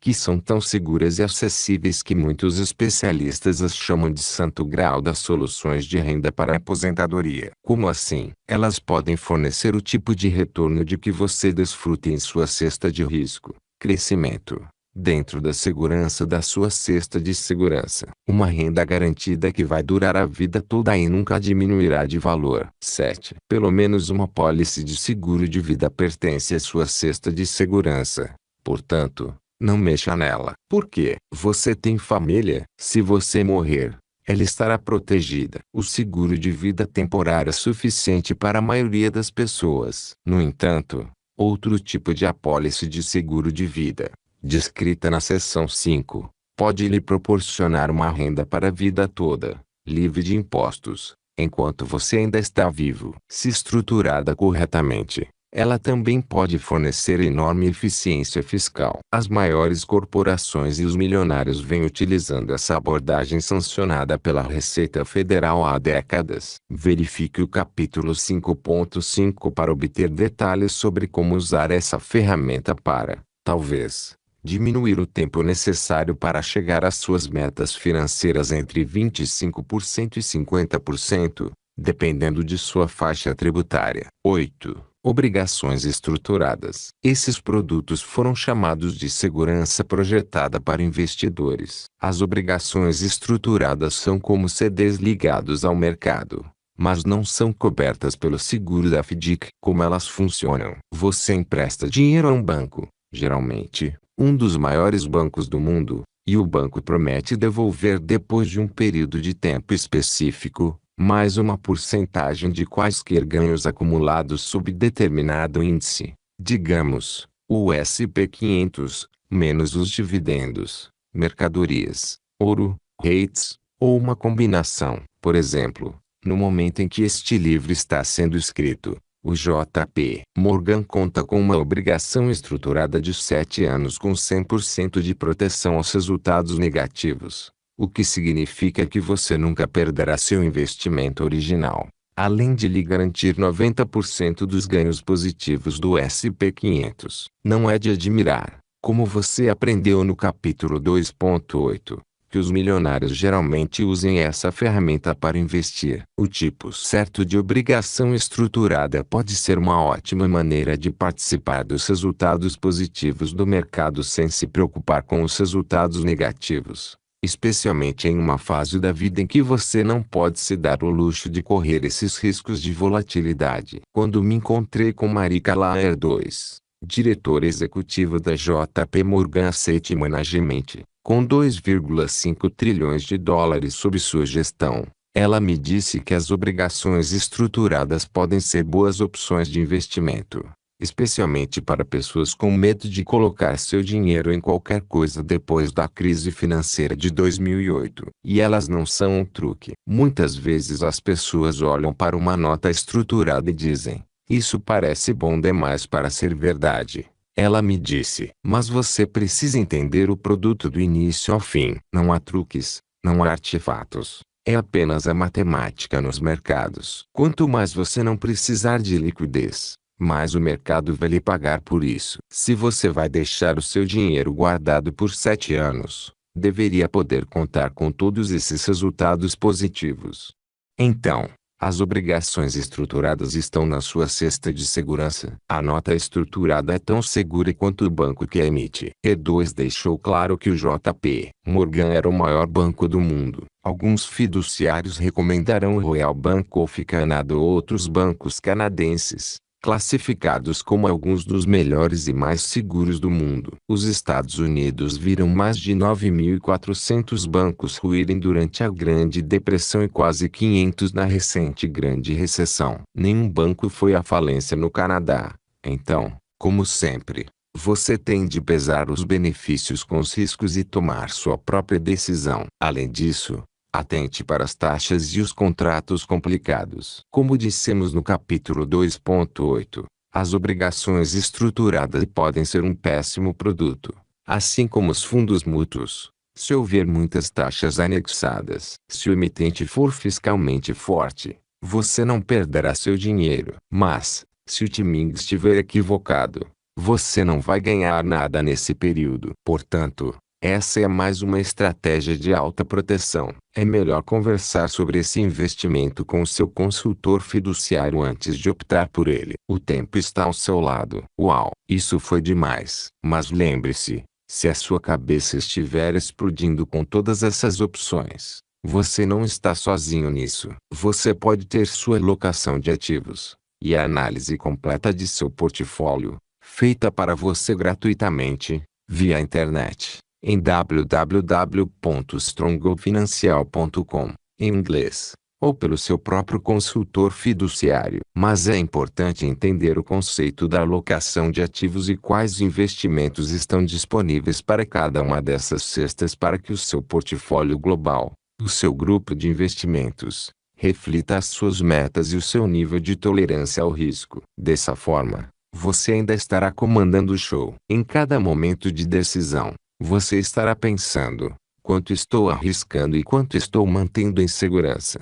que são tão seguras e acessíveis que muitos especialistas as chamam de santo grau das soluções de renda para a aposentadoria. Como assim? Elas podem fornecer o tipo de retorno de que você desfruta em sua cesta de risco, crescimento, dentro da segurança da sua cesta de segurança. Uma renda garantida que vai durar a vida toda e nunca diminuirá de valor. 7. Pelo menos uma apólice de seguro de vida pertence à sua cesta de segurança. Portanto, não mexa nela. Por quê? Você tem família? Se você morrer, ela estará protegida. O seguro de vida temporário é suficiente para a maioria das pessoas. No entanto, outro tipo de apólice de seguro de vida, descrita na seção 5, pode lhe proporcionar uma renda para a vida toda, livre de impostos, enquanto você ainda está vivo. Se estruturada corretamente, ela também pode fornecer enorme eficiência fiscal. As maiores corporações e os milionários vêm utilizando essa abordagem sancionada pela Receita Federal há décadas. Verifique o capítulo 5.5 para obter detalhes sobre como usar essa ferramenta para, talvez, diminuir o tempo necessário para chegar às suas metas financeiras entre 25% e 50%, dependendo de sua faixa tributária. 8. Obrigações estruturadas. Esses produtos foram chamados de segurança projetada para investidores. As obrigações estruturadas são como CDs ligados ao mercado, mas não são cobertas pelo seguro da FDIC. Como elas funcionam? Você empresta dinheiro a um banco, geralmente, um dos maiores bancos do mundo, e o banco promete devolver depois de um período de tempo específico, mais uma porcentagem de quaisquer ganhos acumulados sob determinado índice, digamos, o SP500, menos os dividendos, mercadorias, ouro, rates, ou uma combinação. Por exemplo, no momento em que este livro está sendo escrito, o JP Morgan conta com uma obrigação estruturada de 7 anos com 100% de proteção aos resultados negativos, o que significa que você nunca perderá seu investimento original, além de lhe garantir 90% dos ganhos positivos do SP500. Não é de admirar, como você aprendeu no capítulo 2.8, que os milionários geralmente usem essa ferramenta para investir. O tipo certo de obrigação estruturada pode ser uma ótima maneira de participar dos resultados positivos do mercado sem se preocupar com os resultados negativos, especialmente em uma fase da vida em que você não pode se dar o luxo de correr esses riscos de volatilidade. Quando me encontrei com Marika Laer II, diretora executiva da JP Morgan Asset Management, com 2,5 trilhões de dólares sob sua gestão, ela me disse que as obrigações estruturadas podem ser boas opções de investimento, especialmente para pessoas com medo de colocar seu dinheiro em qualquer coisa depois da crise financeira de 2008. E elas não são um truque. Muitas vezes as pessoas olham para uma nota estruturada e dizem: "Isso parece bom demais para ser verdade." Ela me disse: "Mas você precisa entender o produto do início ao fim. Não há truques, não há artefatos. É apenas a matemática nos mercados. Quanto mais você não precisar de liquidez, mais o mercado vai lhe pagar por isso. Se você vai deixar o seu dinheiro guardado por 7 anos, deveria poder contar com todos esses resultados positivos. Então, as obrigações estruturadas estão na sua cesta de segurança. A nota estruturada é tão segura quanto o banco que a emite. E2 deixou claro que o JP Morgan era o maior banco do mundo. Alguns fiduciários recomendarão o Royal Bank of Canada ou outros bancos canadenses, classificados como alguns dos melhores e mais seguros do mundo. Os Estados Unidos viram mais de 9.400 bancos ruírem durante a Grande Depressão e quase 500 na recente Grande Recessão. Nenhum banco foi à falência no Canadá. Então, como sempre, você tem de pesar os benefícios com os riscos e tomar sua própria decisão. Além disso, atente para as taxas e os contratos complicados. Como dissemos no capítulo 2.8, as obrigações estruturadas podem ser um péssimo produto, assim como os fundos mútuos, se houver muitas taxas anexadas. Se o emitente for fiscalmente forte, você não perderá seu dinheiro. Mas, se o timing estiver equivocado, você não vai ganhar nada nesse período. Portanto, essa é mais uma estratégia de alta proteção. É melhor conversar sobre esse investimento com o seu consultor fiduciário antes de optar por ele. O tempo está ao seu lado. Uau, isso foi demais. Mas lembre-se, se a sua cabeça estiver explodindo com todas essas opções, você não está sozinho nisso. Você pode ter sua alocação de ativos e a análise completa de seu portfólio, feita para você gratuitamente, via internet, em www.strongofinancial.com, em inglês, ou pelo seu próprio consultor fiduciário. Mas é importante entender o conceito da alocação de ativos e quais investimentos estão disponíveis para cada uma dessas cestas para que o seu portfólio global, o seu grupo de investimentos, reflita as suas metas e o seu nível de tolerância ao risco. Dessa forma, você ainda estará comandando o show. Em cada momento de decisão, você estará pensando: quanto estou arriscando e quanto estou mantendo em segurança?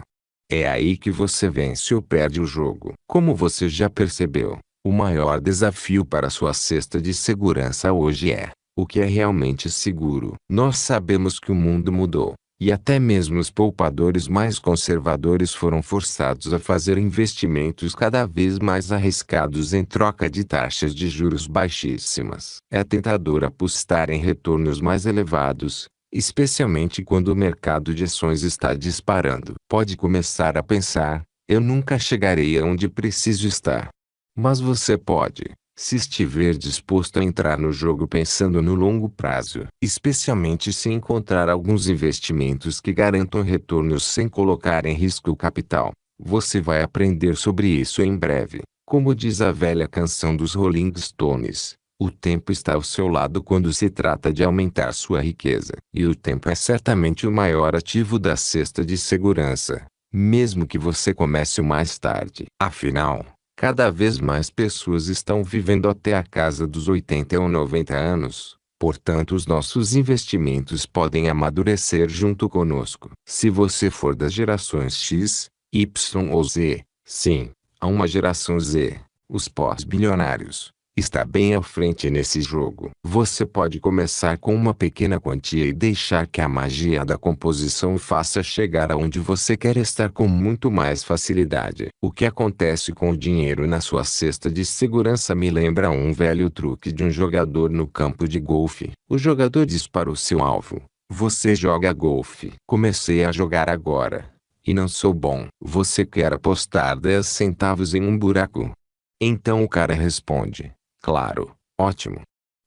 É aí que você vence ou perde o jogo. Como você já percebeu, o maior desafio para sua cesta de segurança hoje é: o que é realmente seguro? Nós sabemos que o mundo mudou, e até mesmo os poupadores mais conservadores foram forçados a fazer investimentos cada vez mais arriscados em troca de taxas de juros baixíssimas. É tentador apostar em retornos mais elevados, especialmente quando o mercado de ações está disparando. Pode começar a pensar: eu nunca chegarei aonde preciso estar. Mas você pode, se estiver disposto a entrar no jogo pensando no longo prazo. Especialmente se encontrar alguns investimentos que garantam retornos sem colocar em risco o capital. Você vai aprender sobre isso em breve. Como diz a velha canção dos Rolling Stones, o tempo está ao seu lado quando se trata de aumentar sua riqueza. E o tempo é certamente o maior ativo da cesta de segurança, mesmo que você comece mais tarde. Afinal, cada vez mais pessoas estão vivendo até a casa dos 80 ou 90 anos, portanto os nossos investimentos podem amadurecer junto conosco. Se você for das gerações X, Y ou Z, sim, há uma geração Z, os pós-bilionários, está bem à frente nesse jogo. Você pode começar com uma pequena quantia e deixar que a magia da composição o faça chegar aonde você quer estar com muito mais facilidade. O que acontece com o dinheiro na sua cesta de segurança me lembra um velho truque de um jogador no campo de golfe. O jogador diz para o seu alvo: você joga golfe. Comecei a jogar agora, e não sou bom. Você quer apostar 10 centavos em um buraco? Então o cara responde: claro, ótimo.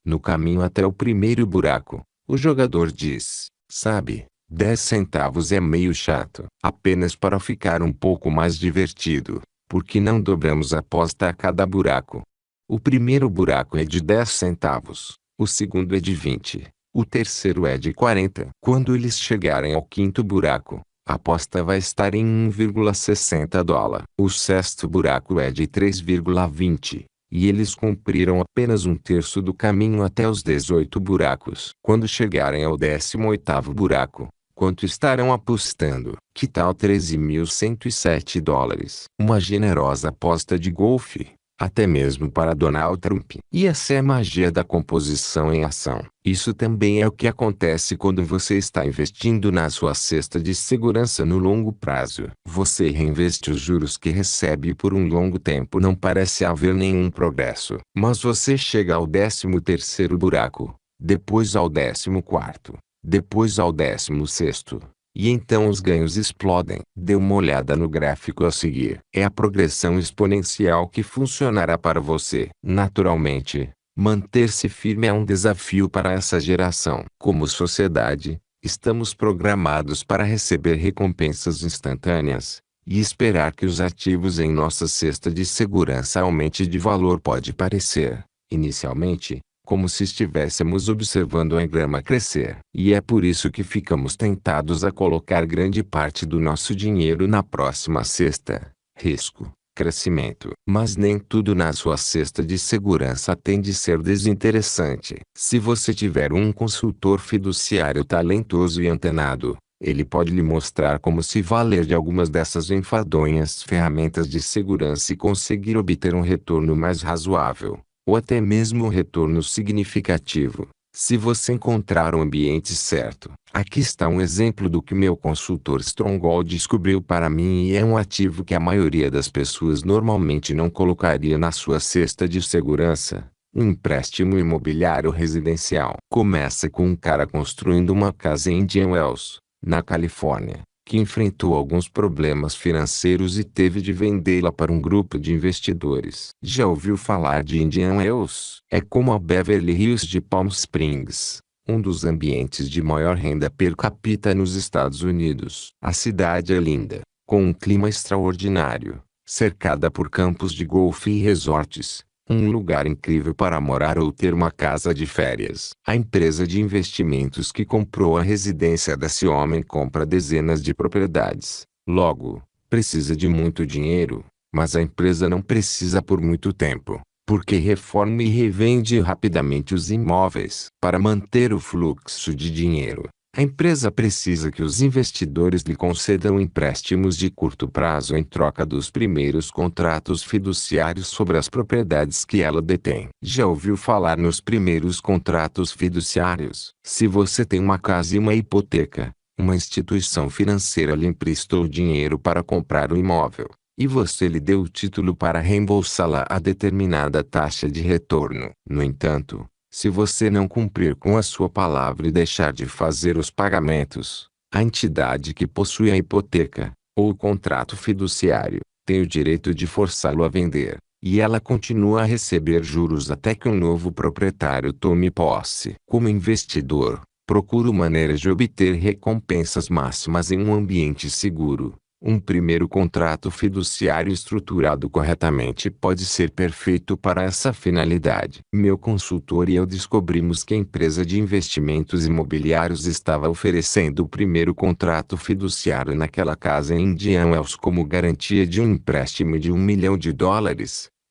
No caminho até o primeiro buraco, o jogador diz: sabe, 10 centavos é meio chato. Apenas para ficar um pouco mais divertido, por que não dobramos a aposta a cada buraco? O primeiro buraco é de 10 centavos, o segundo é de 20, o terceiro é de 40. Quando eles chegarem ao quinto buraco, a aposta vai estar em $1,60. O sexto buraco é de 3,20. E eles cumpriram apenas um terço do caminho até os 18 buracos. Quando chegarem ao 18º buraco, Quanto estarão apostando? Que tal $13.107? Uma generosa aposta de golfe, até mesmo para Donald Trump. E essa é a magia da composição em ação. Isso também é o que acontece quando você está investindo na sua cesta de segurança no longo prazo. Você reinveste os juros que recebe e por um longo tempo não parece haver nenhum progresso. Mas você chega ao 13º buraco, depois ao 14º, depois ao 16º. E então os ganhos explodem. Dê uma olhada no gráfico a seguir. É a progressão exponencial que funcionará para você. Naturalmente, manter-se firme é um desafio para essa geração. Como sociedade, estamos programados para receber recompensas instantâneas, e esperar que os ativos em nossa cesta de segurança aumente de valor pode parecer, inicialmente, como se estivéssemos observando a grama crescer. E é por isso que ficamos tentados a colocar grande parte do nosso dinheiro na próxima cesta: risco, crescimento. Mas nem tudo na sua cesta de segurança tem de ser desinteressante. Se você tiver um consultor fiduciário talentoso e antenado, ele pode lhe mostrar como se valer de algumas dessas enfadonhas ferramentas de segurança e conseguir obter um retorno mais razoável, ou até mesmo um retorno significativo, se você encontrar o ambiente certo. Aqui está um exemplo do que meu consultor Stronghold descobriu para mim e é um ativo que a maioria das pessoas normalmente não colocaria na sua cesta de segurança: um empréstimo imobiliário residencial. Começa com um cara construindo uma casa em Indian Wells, na Califórnia, que enfrentou alguns problemas financeiros e teve de vendê-la para um grupo de investidores. Já ouviu falar de Indian Wells? É como a Beverly Hills de Palm Springs, um dos ambientes de maior renda per capita nos Estados Unidos. A cidade é linda, com um clima extraordinário, cercada por campos de golfe e resorts. Um lugar incrível para morar ou ter uma casa de férias. A empresa de investimentos que comprou a residência desse homem compra dezenas de propriedades. Logo, precisa de muito dinheiro, mas a empresa não precisa por muito tempo, porque reforma e revende rapidamente os imóveis. Para manter o fluxo de dinheiro, a empresa precisa que os investidores lhe concedam empréstimos de curto prazo em troca dos primeiros contratos fiduciários sobre as propriedades que ela detém. Já ouviu falar nos primeiros contratos fiduciários? Se você tem uma casa e uma hipoteca, uma instituição financeira lhe emprestou dinheiro para comprar o imóvel, e você lhe deu o título para reembolsá-la a determinada taxa de retorno. No entanto, se você não cumprir com a sua palavra e deixar de fazer os pagamentos, a entidade que possui a hipoteca, ou o contrato fiduciário, tem o direito de forçá-lo a vender, e ela continua a receber juros até que um novo proprietário tome posse. Como investidor, procuro maneiras de obter recompensas máximas em um ambiente seguro. Um primeiro contrato fiduciário estruturado corretamente pode ser perfeito para essa finalidade. Meu consultor e eu descobrimos que a empresa de investimentos imobiliários estava oferecendo o primeiro contrato fiduciário naquela casa em Indian Wells como garantia de um empréstimo de $1 milhão,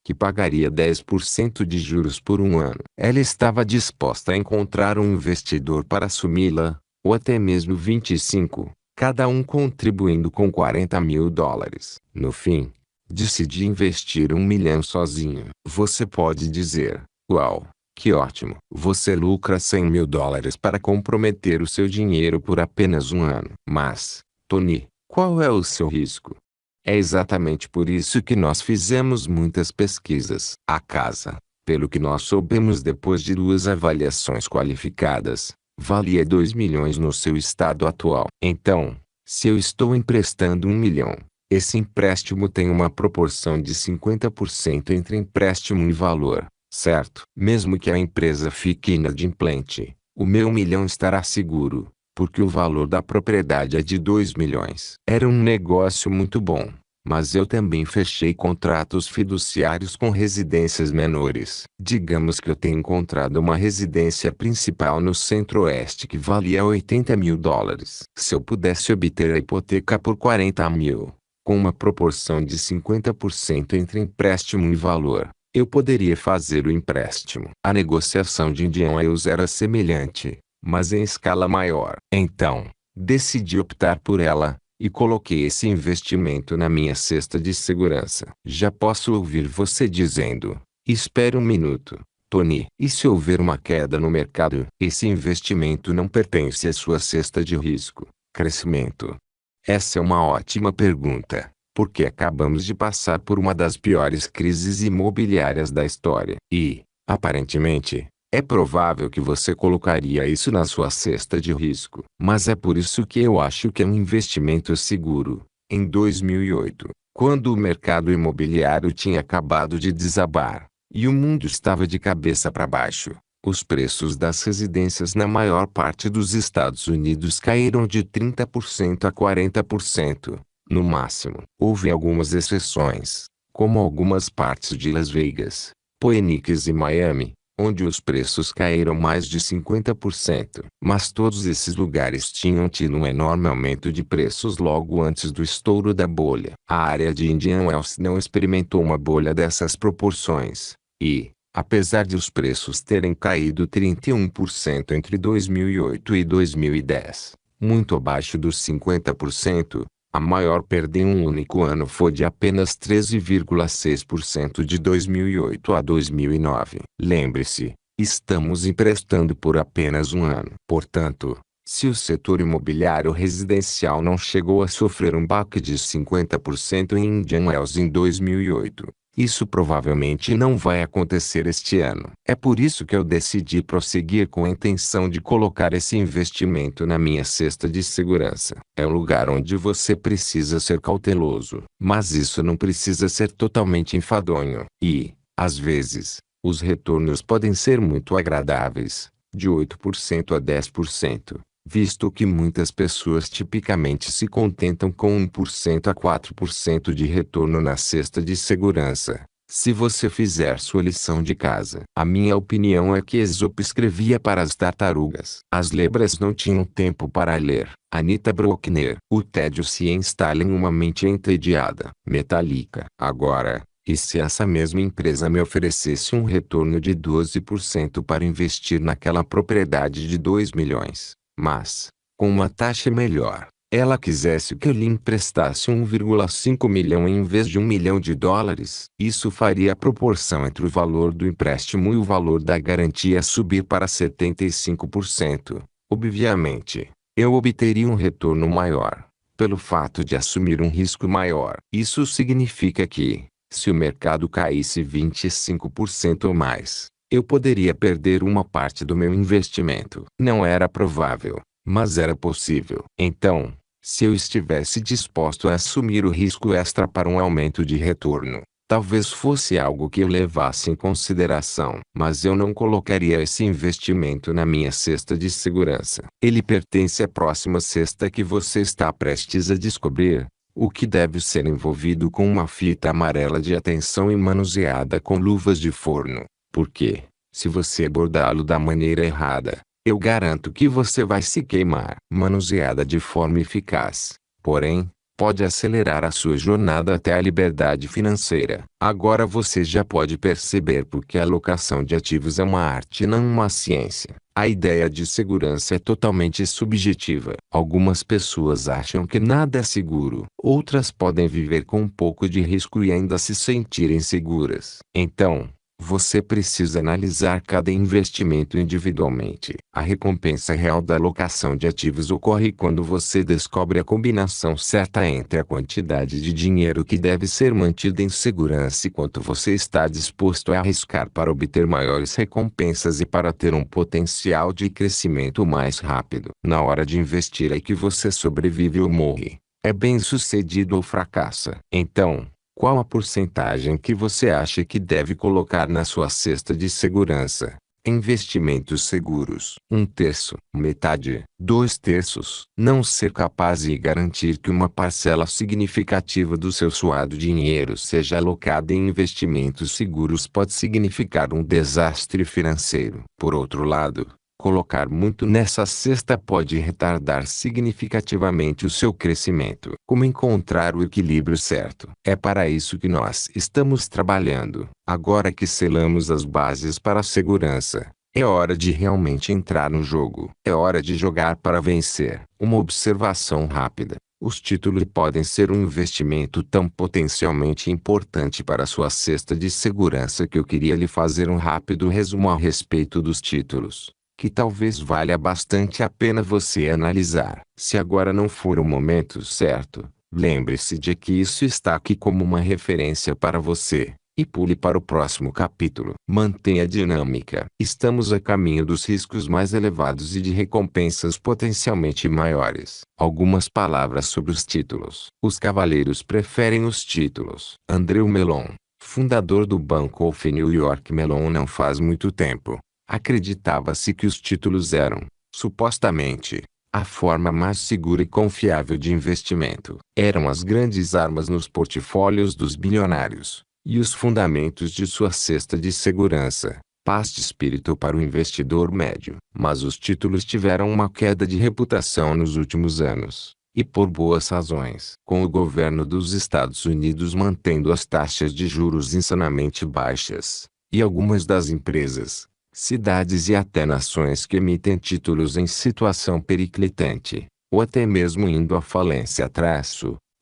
que pagaria 10% de juros por um ano. Ela estava disposta a encontrar um investidor para assumi-la, ou até mesmo 25. Cada um contribuindo com $40 mil. No fim, decidi investir $1 milhão sozinho. Você pode dizer: uau, que ótimo! Você lucra $100 mil para comprometer o seu dinheiro por apenas um ano. Mas, Tony, qual é o seu risco? É exatamente por isso que nós fizemos muitas pesquisas. A casa, pelo que nós soubemos depois de 2 avaliações qualificadas, valia $2 milhões no seu estado atual. Então, se eu estou emprestando $1 milhão, esse empréstimo tem uma proporção de 50% entre empréstimo e valor, certo? Mesmo que a empresa fique inadimplente, o meu $1 milhão estará seguro, porque o valor da propriedade é de $2 milhões. Era um negócio muito bom. Mas eu também fechei contratos fiduciários com residências menores. Digamos que eu tenha encontrado uma residência principal no Centro-Oeste que valia $80 mil. Se eu pudesse obter a hipoteca por $40 mil, com uma proporção de 50% entre empréstimo e valor, eu poderia fazer o empréstimo. A negociação de Indian Wells era semelhante, mas em escala maior. Então, Decidi optar por ela, e coloquei esse investimento na minha cesta de segurança. Já posso ouvir você dizendo: espere um minuto, Tony. E se houver uma queda no mercado? Esse investimento não pertence à sua cesta de risco. Crescimento. Essa é uma ótima pergunta, porque acabamos de passar por uma das piores crises imobiliárias da história. E, aparentemente, é provável que você colocaria isso na sua cesta de risco. Mas é por isso que eu acho que é um investimento seguro. Em 2008, quando o mercado imobiliário tinha acabado de desabar, e o mundo estava de cabeça para baixo, os preços das residências na maior parte dos Estados Unidos caíram de 30% a 40%, no máximo. Houve algumas exceções, como algumas partes de Las Vegas, Phoenix e Miami, onde os preços caíram mais de 50%. Mas todos esses lugares tinham tido um enorme aumento de preços logo antes do estouro da bolha. A área de Indian Wells não experimentou uma bolha dessas proporções. E, apesar de os preços terem caído 31% entre 2008 e 2010, muito abaixo dos 50%, a maior perda em um único ano foi de apenas 13,6% de 2008 a 2009. Lembre-se, estamos emprestando por apenas um ano. Portanto, se o setor imobiliário residencial não chegou a sofrer um baque de 50% em Indian Wells em 2008, isso provavelmente não vai acontecer este ano. É por isso que eu decidi prosseguir com a intenção de colocar esse investimento na minha cesta de segurança. É um lugar onde você precisa ser cauteloso, mas isso não precisa ser totalmente enfadonho. E, às vezes, os retornos podem ser muito agradáveis, de 8% a 10%. Visto que muitas pessoas tipicamente se contentam com 1% a 4% de retorno na cesta de segurança. Se você fizer sua lição de casa. A minha opinião é que Esopo escrevia para as tartarugas. As lebras não tinham tempo para ler. Anita Brockner. O tédio se instala em uma mente entediada. Metallica. Agora, e se essa mesma empresa me oferecesse um retorno de 12% para investir naquela propriedade de 2 milhões? Mas, com uma taxa melhor, ela quisesse que eu lhe emprestasse 1,5 milhão em vez de 1 milhão de dólares. Isso faria a proporção entre o valor do empréstimo e o valor da garantia subir para 75%. Obviamente, eu obteria um retorno maior, pelo fato de assumir um risco maior. Isso significa que, se o mercado caísse 25% ou mais, eu poderia perder uma parte do meu investimento. Não era provável, mas era possível. Então, se eu estivesse disposto a assumir o risco extra para um aumento de retorno, talvez fosse algo que eu levasse em consideração. Mas eu não colocaria esse investimento na minha cesta de segurança. Ele pertence à próxima cesta que você está prestes a descobrir, o que deve ser envolvido com uma fita amarela de atenção e manuseada com luvas de forno. Porque, se você abordá-lo da maneira errada, eu garanto que você vai se queimar. Manuseada de forma eficaz, porém, pode acelerar a sua jornada até a liberdade financeira. Agora você já pode perceber por que a alocação de ativos é uma arte e não uma ciência. A ideia de segurança é totalmente subjetiva. Algumas pessoas acham que nada é seguro. Outras podem viver com um pouco de risco e ainda se sentirem seguras. Então, você precisa analisar cada investimento individualmente. A recompensa real da alocação de ativos ocorre quando você descobre a combinação certa entre a quantidade de dinheiro que deve ser mantida em segurança e quanto você está disposto a arriscar para obter maiores recompensas e para ter um potencial de crescimento mais rápido. Na hora de investir é que você sobrevive ou morre. É bem-sucedido ou fracassa. Então, qual a porcentagem que você acha que deve colocar na sua cesta de segurança? Investimentos seguros. 1/3, metade, 2/3. Não ser capaz de garantir que uma parcela significativa do seu suado dinheiro seja alocada em investimentos seguros pode significar um desastre financeiro. Por outro lado, colocar muito nessa cesta pode retardar significativamente o seu crescimento. Como encontrar o equilíbrio certo? É para isso que nós estamos trabalhando. Agora que selamos as bases para a segurança, É hora de realmente entrar no jogo. É hora de jogar para vencer. Uma observação rápida. Os títulos podem ser um investimento tão potencialmente importante para sua cesta de segurança que eu queria lhe fazer um rápido resumo a respeito dos títulos, que talvez valha bastante a pena você analisar. Se agora não for o momento certo, lembre-se de que isso está aqui como uma referência para você. E pule para o próximo capítulo. Mantenha a dinâmica. Estamos a caminho dos riscos mais elevados e de recompensas potencialmente maiores. Algumas palavras sobre os títulos. Os cavaleiros preferem os títulos. Andrew Mellon, fundador do Bank of New York Mellon não faz muito tempo, acreditava-se que os títulos eram, supostamente, a forma mais segura e confiável de investimento. Eram as grandes armas nos portfólios dos bilionários e os fundamentos de sua cesta de segurança, paz de espírito para o investidor médio. Mas os títulos tiveram uma queda de reputação nos últimos anos, e por boas razões. Com o governo dos Estados Unidos mantendo as taxas de juros insanamente baixas, e algumas das empresas, cidades e até nações que emitem títulos em situação periclitante, ou até mesmo indo à falência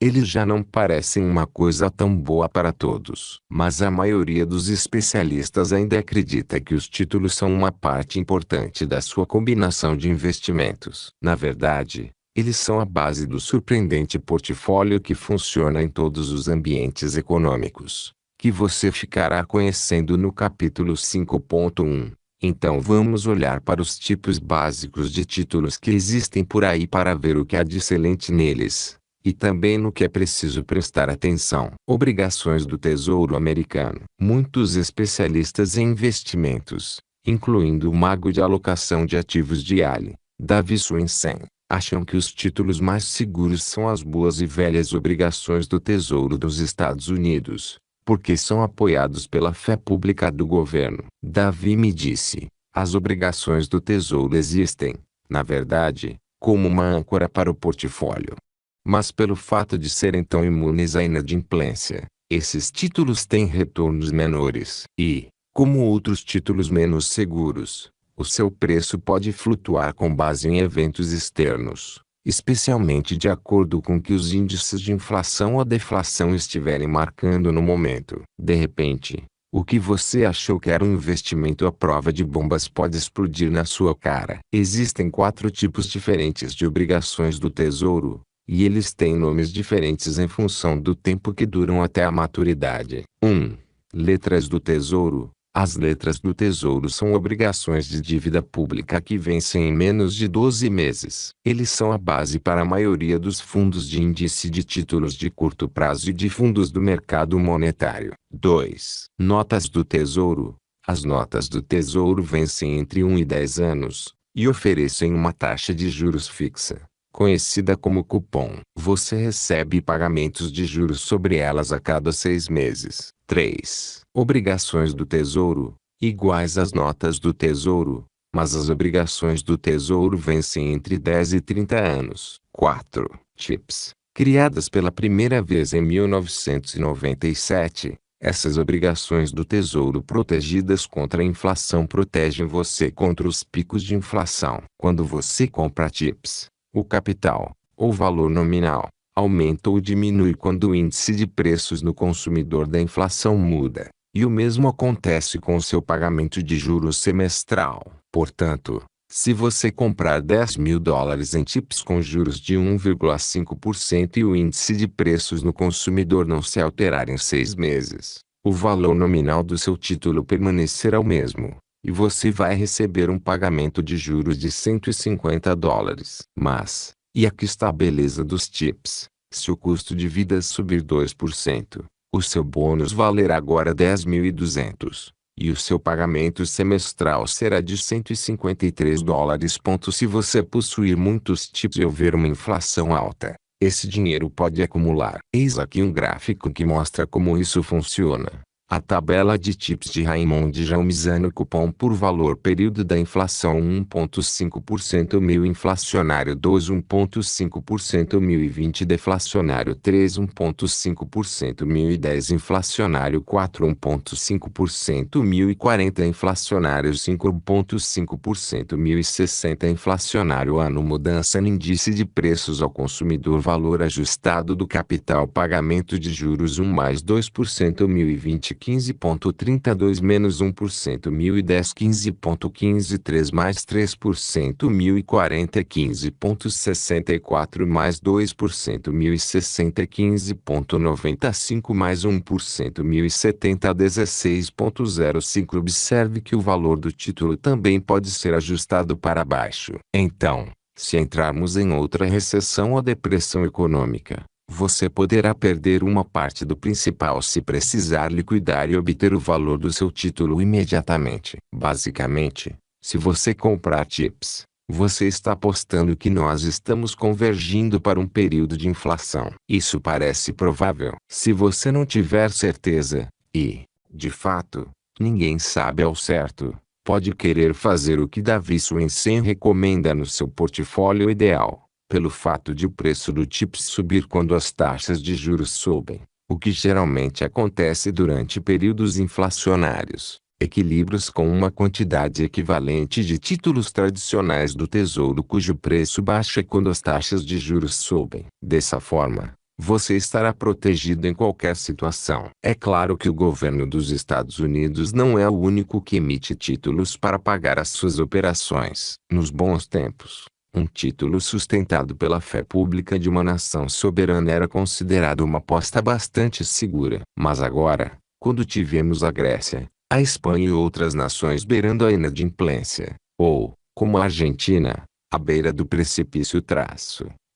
eles já não parecem uma coisa tão boa para todos. Mas a maioria dos especialistas ainda acredita que os títulos são uma parte importante da sua combinação de investimentos. Na verdade, eles são a base do surpreendente portfólio que funciona em todos os ambientes econômicos, que você ficará conhecendo no capítulo 5.1. Então vamos olhar para os tipos básicos de títulos que existem por aí para ver o que há de excelente neles. E também no que é preciso prestar atenção. Obrigações do Tesouro Americano. Muitos especialistas em investimentos, incluindo o mago de alocação de ativos de Ali, Davi Swensen, acham que os títulos mais seguros são as boas e velhas obrigações do Tesouro dos Estados Unidos, porque são apoiados pela fé pública do governo. Davi me disse, as obrigações do Tesouro existem, na verdade, como uma âncora para o portfólio. Mas pelo fato de serem tão imunes à inadimplência, esses títulos têm retornos menores. E, como outros títulos menos seguros, o seu preço pode flutuar com base em eventos externos, especialmente de acordo com que os índices de inflação ou deflação estiverem marcando no momento. De repente, o que você achou que era um investimento à prova de bombas pode explodir na sua cara. Existem 4 tipos diferentes de obrigações do Tesouro, e eles têm nomes diferentes em função do tempo que duram até a maturidade. 1. Letras do Tesouro. As letras do Tesouro são obrigações de dívida pública que vencem em menos de 12 meses. Eles são a base para a maioria dos fundos de índice de títulos de curto prazo e de fundos do mercado monetário. 2. Notas do Tesouro. As notas do Tesouro vencem entre 1 e 10 anos, e oferecem uma taxa de juros fixa, conhecida como cupom. Você recebe pagamentos de juros sobre elas a cada 6 meses. 3. Obrigações do Tesouro, iguais às notas do Tesouro, mas as obrigações do Tesouro vencem entre 10 e 30 anos. 4. TIPS. Criadas pela primeira vez em 1997, essas obrigações do Tesouro protegidas contra a inflação protegem você contra os picos de inflação. Quando você compra TIPS, o capital, ou valor nominal, aumenta ou diminui quando o índice de preços no consumidor da inflação muda, e o mesmo acontece com o seu pagamento de juros semestral. Portanto, se você comprar $10.000 em TIPS com juros de 1,5% e o índice de preços no consumidor não se alterar em 6 meses, o valor nominal do seu título permanecerá o mesmo, e você vai receber um pagamento de juros de $150. Mas, e aqui está a beleza dos TIPS, se o custo de vida subir 2%, o seu bônus valerá agora $10.200, e o seu pagamento semestral será de $153. Se você possuir muitos TIPS e houver uma inflação alta, esse dinheiro pode acumular. Eis aqui um gráfico que mostra como isso funciona. A tabela de tips de Raymond Jalmizano cupom por valor período da inflação 1,5% mil inflacionário 2 1,5% 1020 deflacionário 3 1,5% 1010 inflacionário 4 1,5% 1040 inflacionário 5 1,5% 1060 inflacionário ano mudança no índice de preços ao consumidor valor ajustado do capital pagamento de juros 1 mais 2% 1020 15,32 menos 1% 1010 15,15 3 mais 3% 1040 15,64 mais 2% 1060 15,95 mais 1% 1070 16,05 Observe que o valor do título também pode ser ajustado para baixo. Então, se entrarmos em outra recessão ou depressão econômica, você poderá perder uma parte do principal se precisar liquidar e obter o valor do seu título imediatamente. Basicamente, se você comprar TIPS, você está apostando que nós estamos convergindo para um período de inflação. Isso parece provável. Se você não tiver certeza, e, de fato, ninguém sabe ao certo, pode querer fazer o que Davi Swensen recomenda no seu portfólio ideal. Pelo fato de o preço do TIPS subir quando as taxas de juros sobem, o que geralmente acontece durante períodos inflacionários, equilíbrios com uma quantidade equivalente de títulos tradicionais do Tesouro cujo preço baixa quando as taxas de juros sobem. Dessa forma, você estará protegido em qualquer situação. É claro que o governo dos Estados Unidos não é o único que emite títulos para pagar as suas operações. Nos bons tempos, um título sustentado pela fé pública de uma nação soberana era considerado uma aposta bastante segura. Mas agora, quando tivemos a Grécia, a Espanha e outras nações beirando a inadimplência, ou, como a Argentina, à beira do precipício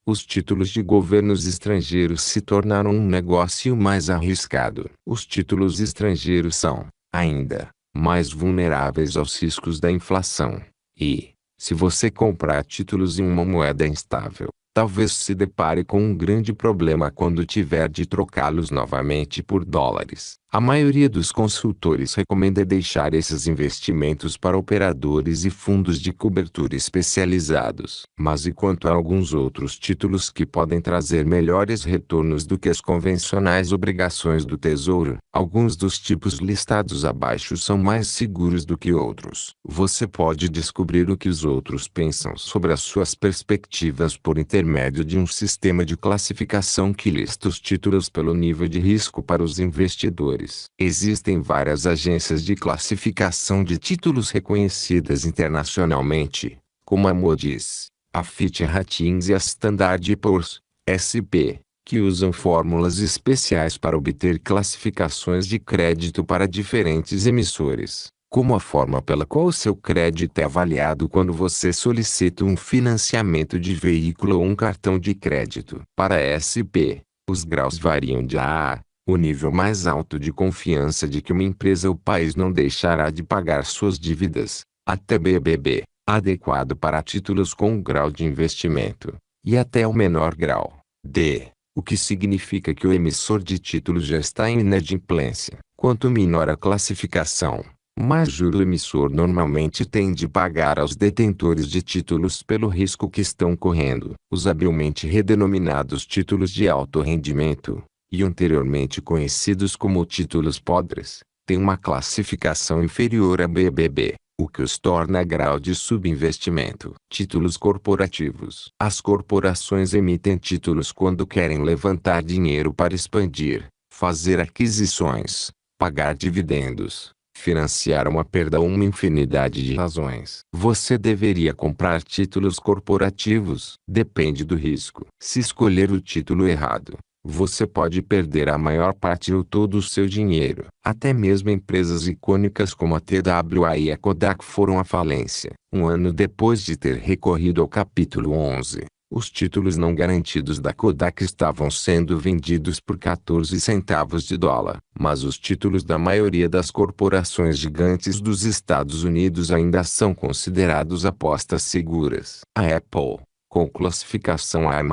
os títulos de governos estrangeiros se tornaram um negócio mais arriscado. Os títulos estrangeiros são, ainda, mais vulneráveis aos riscos da inflação. E, se você comprar títulos em uma moeda instável, talvez se depare com um grande problema quando tiver de trocá-los novamente por dólares. A maioria dos consultores recomenda deixar esses investimentos para operadores e fundos de cobertura especializados. Mas e quanto a alguns outros títulos que podem trazer melhores retornos do que as convencionais obrigações do Tesouro? Alguns dos tipos listados abaixo são mais seguros do que outros. Você pode descobrir o que os outros pensam sobre as suas perspectivas por intermédio de um sistema de classificação que lista os títulos pelo nível de risco para os investidores. Existem várias agências de classificação de títulos reconhecidas internacionalmente, como a Moody's, a Fitch Ratings e a Standard Poor's, SP, que usam fórmulas especiais para obter classificações de crédito para diferentes emissores, como a forma pela qual o seu crédito é avaliado quando você solicita um financiamento de veículo ou um cartão de crédito. Para a SP, os graus variam de A, o nível mais alto de confiança de que uma empresa ou país não deixará de pagar suas dívidas, até BBB, adequado para títulos com um grau de investimento, e até o menor grau, D, o que significa que o emissor de títulos já está em inadimplência. Quanto menor a classificação, mais juro o emissor normalmente tem de pagar aos detentores de títulos pelo risco que estão correndo. Os habilmente redenominados títulos de alto rendimento, e anteriormente conhecidos como títulos podres, têm uma classificação inferior a BBB, o que os torna grau de subinvestimento. Títulos corporativos. As corporações emitem títulos quando querem levantar dinheiro para expandir, fazer aquisições, pagar dividendos, financiar uma perda ou uma infinidade de razões. Você deveria comprar títulos corporativos. Depende do risco. Se escolher o título errado, você pode perder a maior parte ou todo o seu dinheiro. Até mesmo empresas icônicas como a TWA e a Kodak foram à falência. Um ano depois de ter recorrido ao capítulo 11, os títulos não garantidos da Kodak estavam sendo vendidos por 14 centavos de dólar. Mas os títulos da maioria das corporações gigantes dos Estados Unidos ainda são considerados apostas seguras. A Apple, com classificação A+,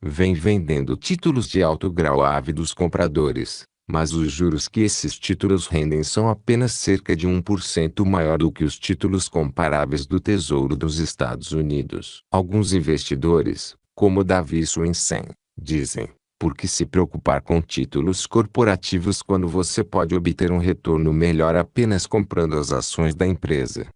vem vendendo títulos de alto grau a ávidos compradores, Mas os juros que esses títulos rendem são apenas cerca de 1% maior do que os títulos comparáveis do Tesouro dos Estados Unidos. Alguns investidores, como Davi Swensen, dizem: por que se preocupar com títulos corporativos quando você pode obter um retorno melhor apenas comprando as ações da empresa?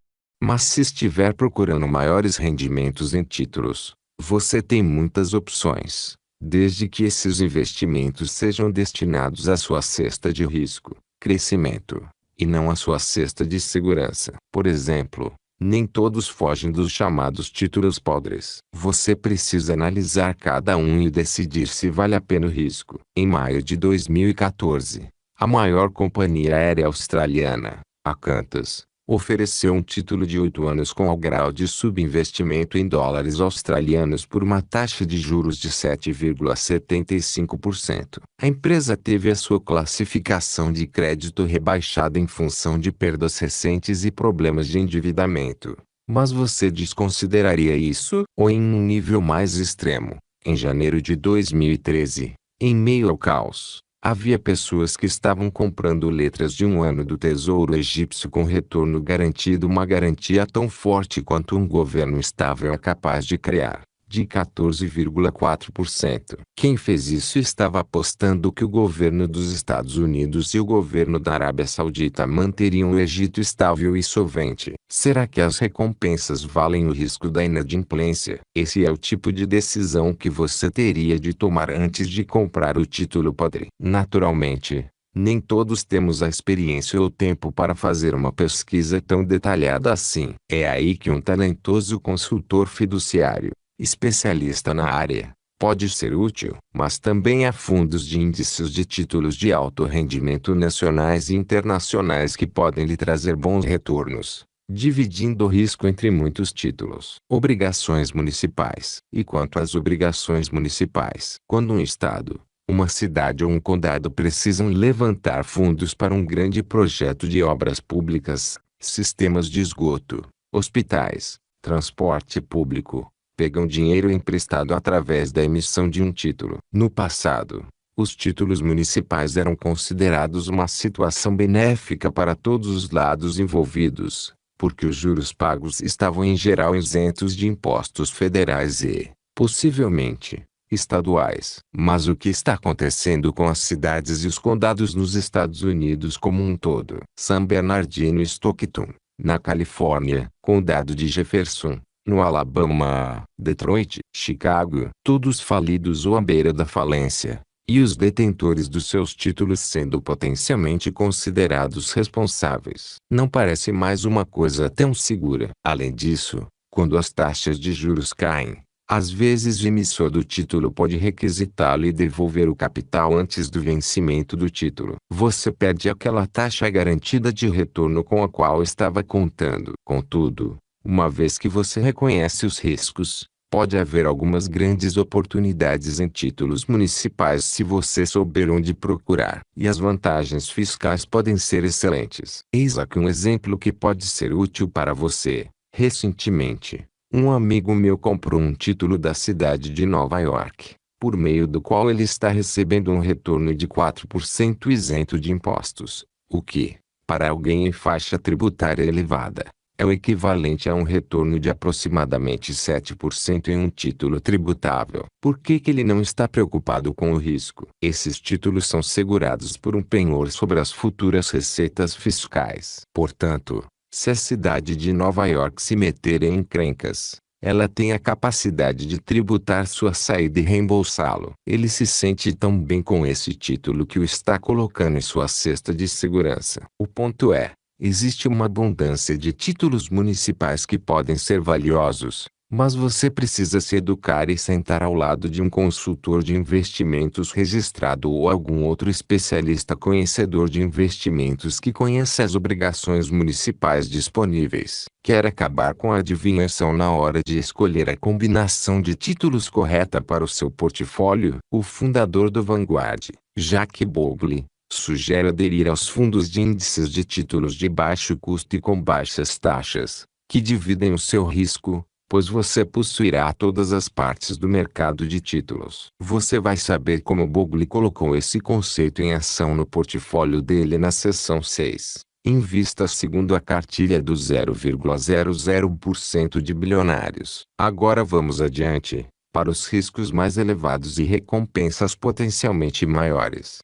Mas se estiver procurando maiores rendimentos em títulos, você tem muitas opções, desde que esses investimentos sejam destinados à sua cesta de risco, crescimento, e não à sua cesta de segurança. Por exemplo, nem todos fogem dos chamados títulos podres. Você precisa analisar cada um e decidir se vale a pena o risco. Em maio de 2014, a maior companhia aérea australiana, a Qantas, ofereceu um título de 8 anos com grau de subinvestimento em dólares australianos por uma taxa de juros de 7,75%. A empresa teve a sua classificação de crédito rebaixada em função de perdas recentes e problemas de endividamento. Mas você desconsideraria isso? Ou em um nível mais extremo, em janeiro de 2013, em meio ao caos, havia pessoas que estavam comprando letras de 1 ano do Tesouro Egípcio com retorno garantido, uma garantia tão forte quanto um governo estável é capaz de criar, de 14,4%. Quem fez isso estava apostando que o governo dos Estados Unidos e o governo da Arábia Saudita manteriam o Egito estável e solvente. Será que as recompensas valem o risco da inadimplência? Esse é o tipo de decisão que você teria de tomar antes de comprar o título podre. Naturalmente, nem todos temos a experiência ou o tempo para fazer uma pesquisa tão detalhada assim. É aí que um talentoso consultor fiduciário, especialista na área, pode ser útil. Mas também há fundos de índices de títulos de alto rendimento nacionais e internacionais que podem lhe trazer bons retornos, dividindo o risco entre muitos títulos. Obrigações municipais. E quanto às obrigações municipais? Quando um estado, uma cidade ou um condado precisam levantar fundos para um grande projeto de obras públicas, sistemas de esgoto, hospitais, transporte público, pegam dinheiro emprestado através da emissão de um título. No passado, os títulos municipais eram considerados uma situação benéfica para todos os lados envolvidos, porque os juros pagos estavam em geral isentos de impostos federais e, possivelmente, estaduais. Mas o que está acontecendo com as cidades e os condados nos Estados Unidos como um todo? San Bernardino e Stockton, na Califórnia, Condado de Jefferson, no Alabama, Detroit, Chicago, todos falidos ou à beira da falência, e os detentores dos seus títulos sendo potencialmente considerados responsáveis. Não parece mais uma coisa tão segura. Além disso, quando as taxas de juros caem, às vezes o emissor do título pode requisitá-lo e devolver o capital antes do vencimento do título. Você perde aquela taxa garantida de retorno com a qual estava contando. Contudo, uma vez que você reconhece os riscos, pode haver algumas grandes oportunidades em títulos municipais se você souber onde procurar. E as vantagens fiscais podem ser excelentes. Eis aqui um exemplo que pode ser útil para você. Recentemente, um amigo meu comprou um título da cidade de Nova York, por meio do qual ele está recebendo um retorno de 4% isento de impostos, o que, para alguém em faixa tributária elevada, é o equivalente a um retorno de aproximadamente 7% em um título tributável. Por que ele não está preocupado com o risco? Esses títulos são segurados por um penhor sobre as futuras receitas fiscais. Portanto, se a cidade de Nova York se meter em encrencas, ela tem a capacidade de tributar sua saída e reembolsá-lo. Ele se sente tão bem com esse título que o está colocando em sua cesta de segurança. O ponto é, existe uma abundância de títulos municipais que podem ser valiosos, mas você precisa se educar e sentar ao lado de um consultor de investimentos registrado ou algum outro especialista conhecedor de investimentos que conheça as obrigações municipais disponíveis. Quer acabar com a adivinhação na hora de escolher a combinação de títulos correta para o seu portfólio? O fundador do Vanguard, Jack Bogle, sugere aderir aos fundos de índices de títulos de baixo custo e com baixas taxas, que dividem o seu risco, pois você possuirá todas as partes do mercado de títulos. Você vai saber como Bogle colocou esse conceito em ação no portfólio dele na seção 6. Invista segundo a cartilha do 0,00% de bilionários. Agora vamos adiante, para os riscos mais elevados e recompensas potencialmente maiores.